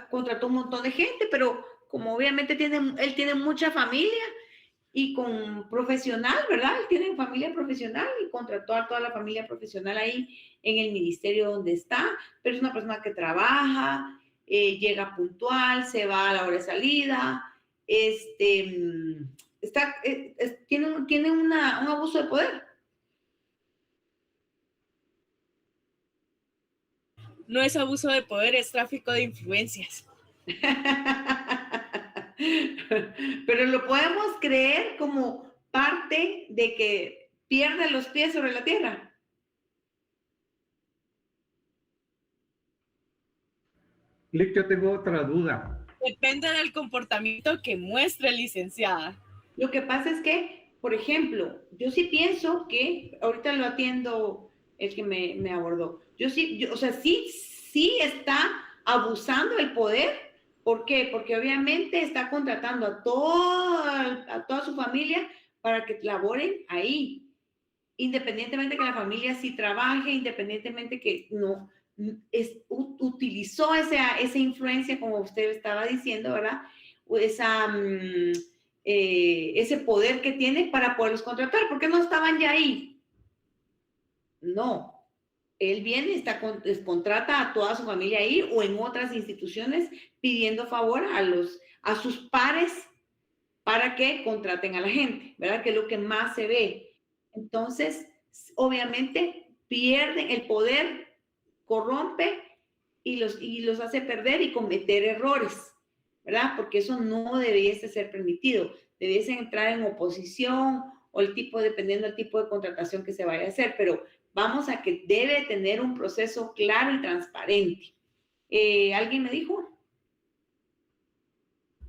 contrató un montón de gente, pero como obviamente él tiene mucha familia y con profesional, ¿verdad? Él tiene familia profesional y contrató a toda la familia profesional ahí en el ministerio donde está, pero es una persona que trabaja, llega puntual, se va a la hora de salida, tiene un abuso de poder. No es abuso de poder, es tráfico de influencias. Pero lo podemos creer como parte de que pierde los pies sobre la tierra. Lick, yo tengo otra duda. Depende del comportamiento que muestre, licenciada. Lo que pasa es que, por ejemplo, yo sí pienso que, ahorita lo atiendo el que me abordó, sí está abusando del poder. ¿Por qué? Porque obviamente está contratando a toda su familia para que laboren ahí, independientemente que la familia sí trabaje, independientemente que no utilizó esa influencia, como usted estaba diciendo, ¿verdad? Ese poder que tiene para poderlos contratar. ¿Por qué no estaban ya ahí? No. Él viene, contrata a toda su familia ahí o en otras instituciones pidiendo favor a sus pares para que contraten a la gente, ¿verdad? Que es lo que más se ve. Entonces, obviamente, pierden el poder, corrompe y los hace perder y cometer errores, ¿verdad? Porque eso no debiese ser permitido. Debiesen entrar en oposición o dependiendo del tipo de contratación que se vaya a hacer, pero vamos a que debe tener un proceso claro y transparente. ¿Alguien me dijo?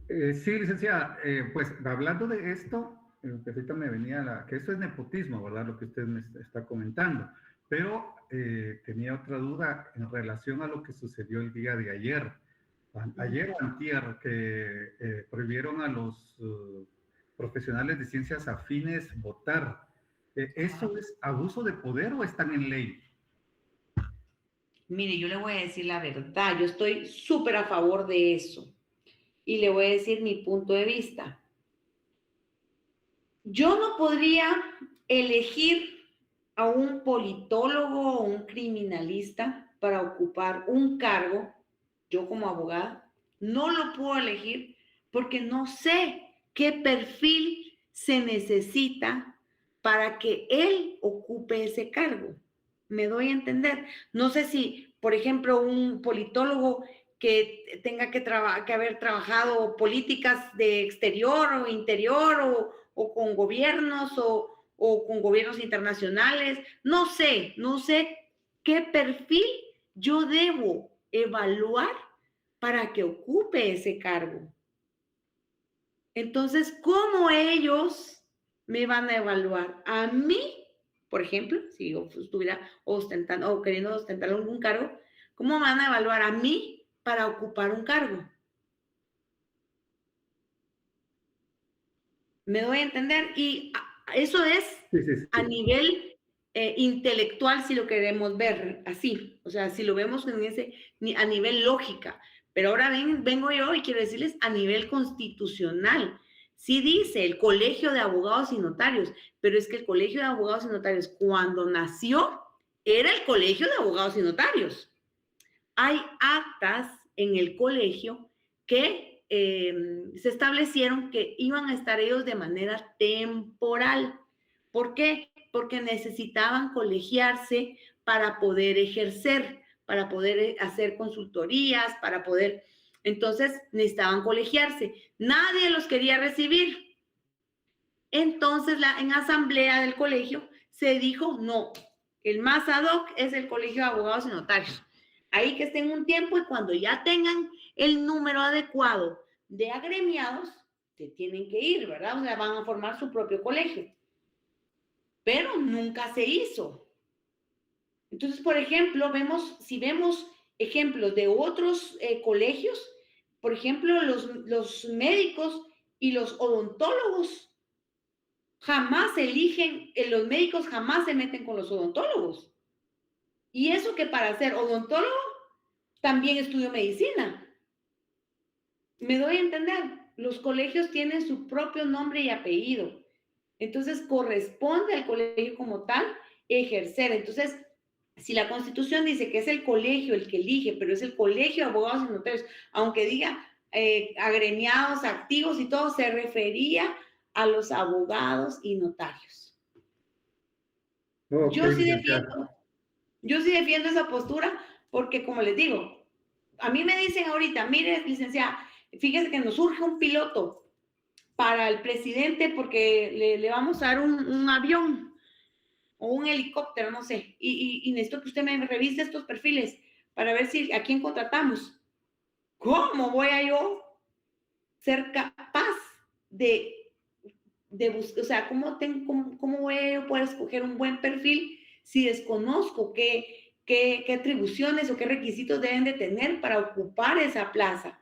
Sí, licenciada, pues hablando de esto, que ahorita me venía que eso es nepotismo, ¿verdad? Lo que usted me está comentando, pero tenía otra duda en relación a lo que sucedió el día de ayer. Ayer o antier, que prohibieron a los profesionales de ciencias afines votar. ¿Eso es abuso de poder o están en ley? Mire, yo le voy a decir la verdad, yo estoy súper a favor de eso. Y le voy a decir mi punto de vista. Yo no podría elegir a un politólogo o un criminalista para ocupar un cargo, yo como abogada, no lo puedo elegir porque no sé qué perfil se necesita para que él ocupe ese cargo. ¿Me doy a entender? No sé si, por ejemplo, un politólogo que tenga que haber trabajado políticas de exterior o interior o con gobiernos o con gobiernos internacionales. No sé qué perfil yo debo evaluar para que ocupe ese cargo. Entonces, ¿cómo ellos me van a evaluar? A mí, por ejemplo, si yo estuviera ostentando o queriendo ostentar algún cargo, ¿cómo van a evaluar a mí para ocupar un cargo? ¿Me doy a entender? Y eso es a nivel intelectual, si lo queremos ver así. O sea, si lo vemos a nivel lógica. Pero ahora vengo yo y quiero decirles a nivel constitucional. Sí dice el Colegio de Abogados y Notarios, pero es que el Colegio de Abogados y Notarios, cuando nació, era el Colegio de Abogados y Notarios. Hay actas en el colegio que se establecieron que iban a estar ellos de manera temporal. ¿Por qué? Porque necesitaban colegiarse para poder ejercer, para poder hacer consultorías, para poder... Entonces necesitaban colegiarse. Nadie los quería recibir. Entonces en asamblea del colegio se dijo, no, el más ad hoc es el Colegio de Abogados y Notarios. Ahí que estén un tiempo y cuando ya tengan el número adecuado de agremiados, se tienen que ir, ¿verdad? O sea, van a formar su propio colegio. Pero nunca se hizo. Entonces, por ejemplo, si vemos ejemplos de otros colegios, por ejemplo, los médicos y los odontólogos jamás eligen, los médicos jamás se meten con los odontólogos. Y eso que para ser odontólogo también estudio medicina. ¿Me doy a entender? Los colegios tienen su propio nombre y apellido. Entonces, corresponde al colegio como tal ejercer. Entonces, si la Constitución dice que es el colegio el que elige, pero es el Colegio de Abogados y Notarios, aunque diga agremiados, activos y todo, se refería a los abogados y notarios. Okay, yo sí defiendo esa postura porque, como les digo, a mí me dicen ahorita, mire, licenciada, fíjese que nos surge un piloto para el presidente porque le vamos a dar un avión o un helicóptero, no sé, y necesito que usted me revise estos perfiles para ver a quién contratamos. ¿Cómo voy a yo ser capaz de buscar, o sea, cómo voy a poder escoger un buen perfil si desconozco qué atribuciones o qué requisitos deben de tener para ocupar esa plaza?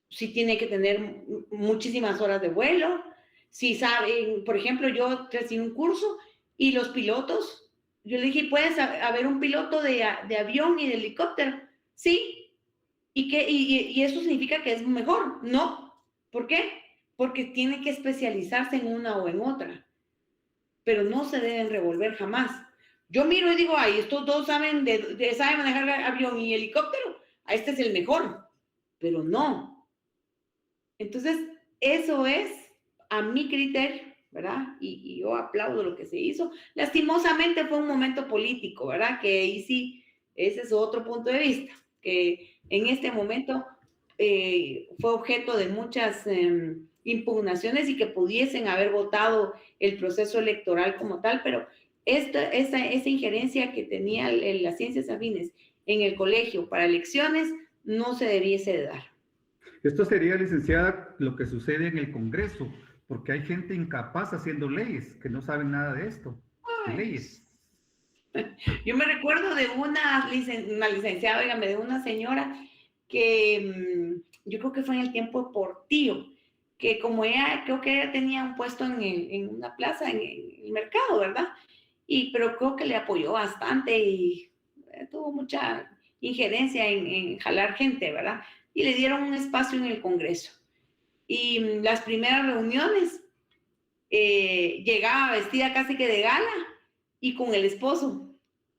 Si tiene que tener muchísimas horas de vuelo, si saben, por ejemplo, yo recibí un curso y los pilotos, yo le dije, ¿puedes haber un piloto de avión y de helicóptero? Sí. ¿Y eso significa que es mejor? No. ¿Por qué? Porque tiene que especializarse en una o en otra. Pero no se deben revolver jamás. Yo miro y digo, ay, estos dos saben manejar avión y helicóptero, a este es el mejor, pero no. Entonces, eso es a mi criterio, ¿verdad? Y yo aplaudo lo que se hizo. Lastimosamente fue un momento político, ¿verdad? Que ahí sí, ese es otro punto de vista, que en este momento fue objeto de muchas impugnaciones y que pudiesen haber votado el proceso electoral como tal, pero esa injerencia que tenía las ciencias afines en el colegio para elecciones no se debiese de dar. Esto sería, licenciada, lo que sucede en el Congreso, porque hay gente incapaz haciendo leyes, que no saben nada de esto, de leyes. Yo me recuerdo de una licenciada, dígame, de una señora que yo creo que fue en el tiempo de Portillo, que como ella, creo que ella tenía un puesto en una plaza, en el mercado, ¿verdad? Pero creo que le apoyó bastante y tuvo mucha injerencia en jalar gente, ¿verdad? Y le dieron un espacio en el Congreso. Y las primeras reuniones llegaba vestida casi que de gala y con el esposo.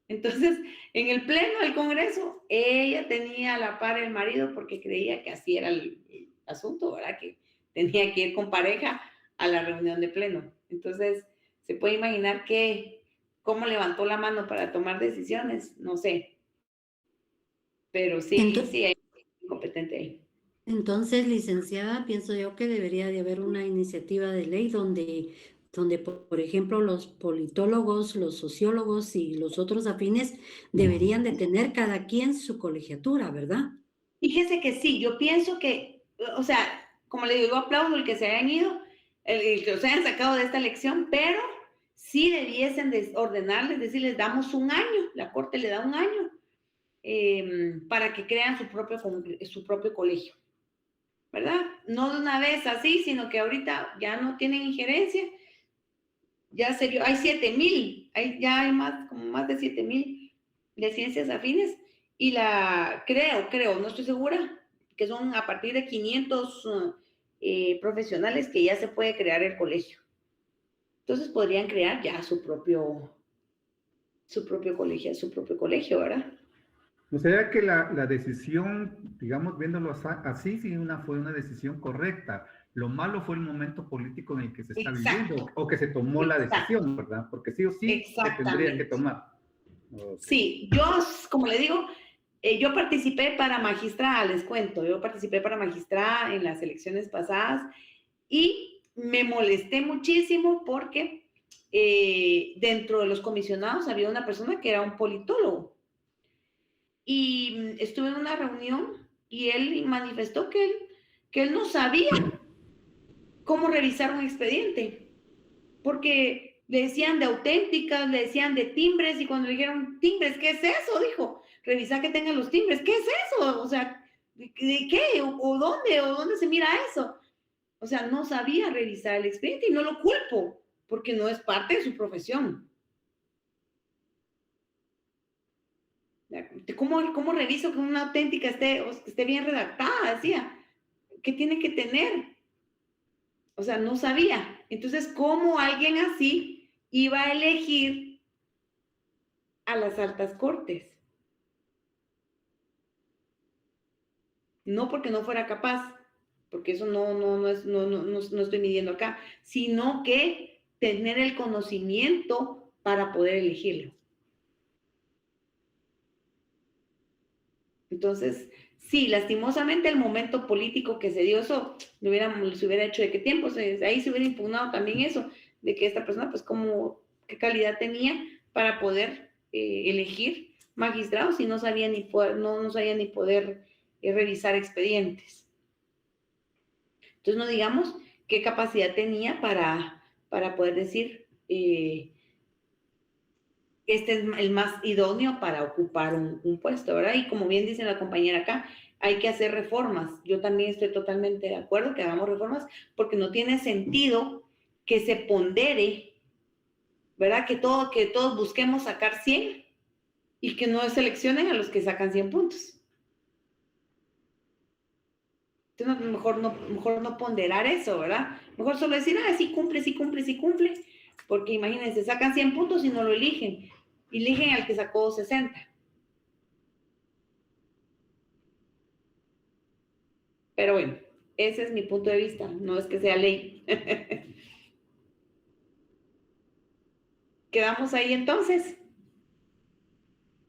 Entonces, en el pleno del Congreso, ella tenía a la par el marido porque creía que así era el asunto, ¿verdad? Que tenía que ir con pareja a la reunión de pleno. Entonces, se puede imaginar cómo levantó la mano para tomar decisiones, no sé. Pero sí, sí hay incompetente ahí. Entonces, licenciada, pienso yo que debería de haber una iniciativa de ley donde, por ejemplo, los politólogos, los sociólogos y los otros afines deberían de tener cada quien su colegiatura, ¿verdad? Fíjese que sí, yo pienso que, o sea, como le digo, yo aplaudo el que se hayan ido, el que los hayan sacado de esta elección, pero sí debiesen de ordenarles, decirles, damos un año, la Corte le da un año para que crean su propio colegio, ¿verdad? No de una vez así, sino que ahorita ya no tienen injerencia, ya se vio, hay 7,000, ya hay como más de 7,000 de ciencias afines, y creo, no estoy segura, que son a partir de 500 profesionales que ya se puede crear el colegio. Entonces podrían crear ya su propio colegio, ¿verdad? O sea que la decisión, digamos, viéndolo así, sí fue una decisión correcta. Lo malo fue el momento político en el que se está viviendo, o que se tomó la decisión, ¿verdad? Porque sí o sí se tendría que tomar. Okay. Sí, yo, como le digo, yo participé para magistrada, les cuento, yo participé para magistrada en las elecciones pasadas y me molesté muchísimo porque dentro de los comisionados había una persona que era un politólogo. Y estuve en una reunión y él manifestó que él no sabía cómo revisar un expediente, porque le decían de auténticas, le decían de timbres, y cuando le dijeron timbres, ¿qué es eso? Dijo, revisa que tengan los timbres, ¿qué es eso? O sea, ¿de qué? ¿O dónde se mira eso? O sea, no sabía revisar el expediente y no lo culpo, porque no es parte de su profesión. ¿Cómo reviso que una auténtica esté bien redactada? Decía, ¿qué tiene que tener? O sea, no sabía. Entonces, ¿cómo alguien así iba a elegir a las altas cortes? No porque no fuera capaz, porque eso no estoy midiendo acá, sino que tener el conocimiento para poder elegirlo. Entonces, sí, lastimosamente el momento político que se dio, eso se hubiera hecho de qué tiempo, ahí se hubiera impugnado también eso, de que esta persona, pues, qué calidad tenía para poder elegir magistrados y no sabía ni poder revisar expedientes. Entonces, no digamos qué capacidad tenía para poder decir, este es el más idóneo para ocupar un puesto, ¿verdad? Y como bien dice la compañera acá, hay que hacer reformas. Yo también estoy totalmente de acuerdo que hagamos reformas, porque no tiene sentido que se pondere, ¿verdad? Que todos busquemos sacar 100 y que no seleccionen a los que sacan 100 puntos. Entonces, mejor no ponderar eso, ¿verdad? Mejor solo decir, sí cumple, porque imagínense, sacan 100 puntos y no lo eligen. eligen al que sacó 60. Pero bueno, ese es mi punto de vista, no es que sea ley. Quedamos ahí entonces.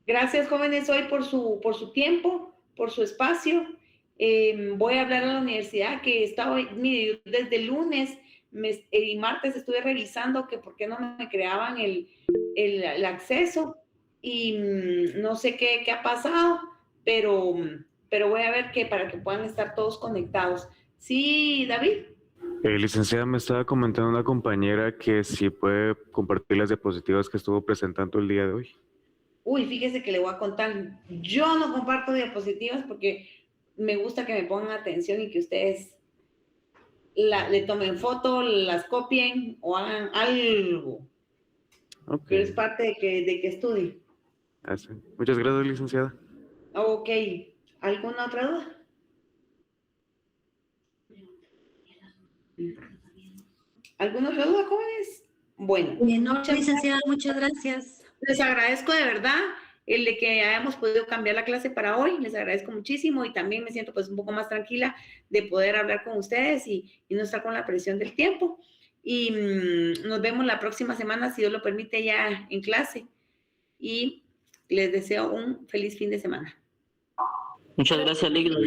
Gracias, jóvenes, hoy por su tiempo, por su espacio. Voy a hablar a la universidad que estaba, mire, desde el lunes y martes estuve revisando que por qué no me creaban el acceso y no sé qué ha pasado, pero voy a ver que para que puedan estar todos conectados. Sí, David. Licenciada, me estaba comentando una compañera que si puede compartir las diapositivas que estuvo presentando el día de hoy. Uy, fíjese que le voy a contar, yo no comparto diapositivas porque me gusta que me pongan atención y que ustedes le tomen foto, las copien o hagan algo. Okay. Pero es parte de que estudie. Sí. Muchas gracias, licenciada. Ok, ¿alguna otra duda? ¿Alguna otra duda, jóvenes? Bueno. No, licenciada, muchas gracias. Les agradezco de verdad el de que hayamos podido cambiar la clase para hoy. Les agradezco muchísimo y también me siento pues un poco más tranquila de poder hablar con ustedes y no estar con la presión del tiempo. Y nos vemos la próxima semana, si Dios lo permite, ya en clase. Y les deseo un feliz fin de semana. Muchas gracias, Ligna.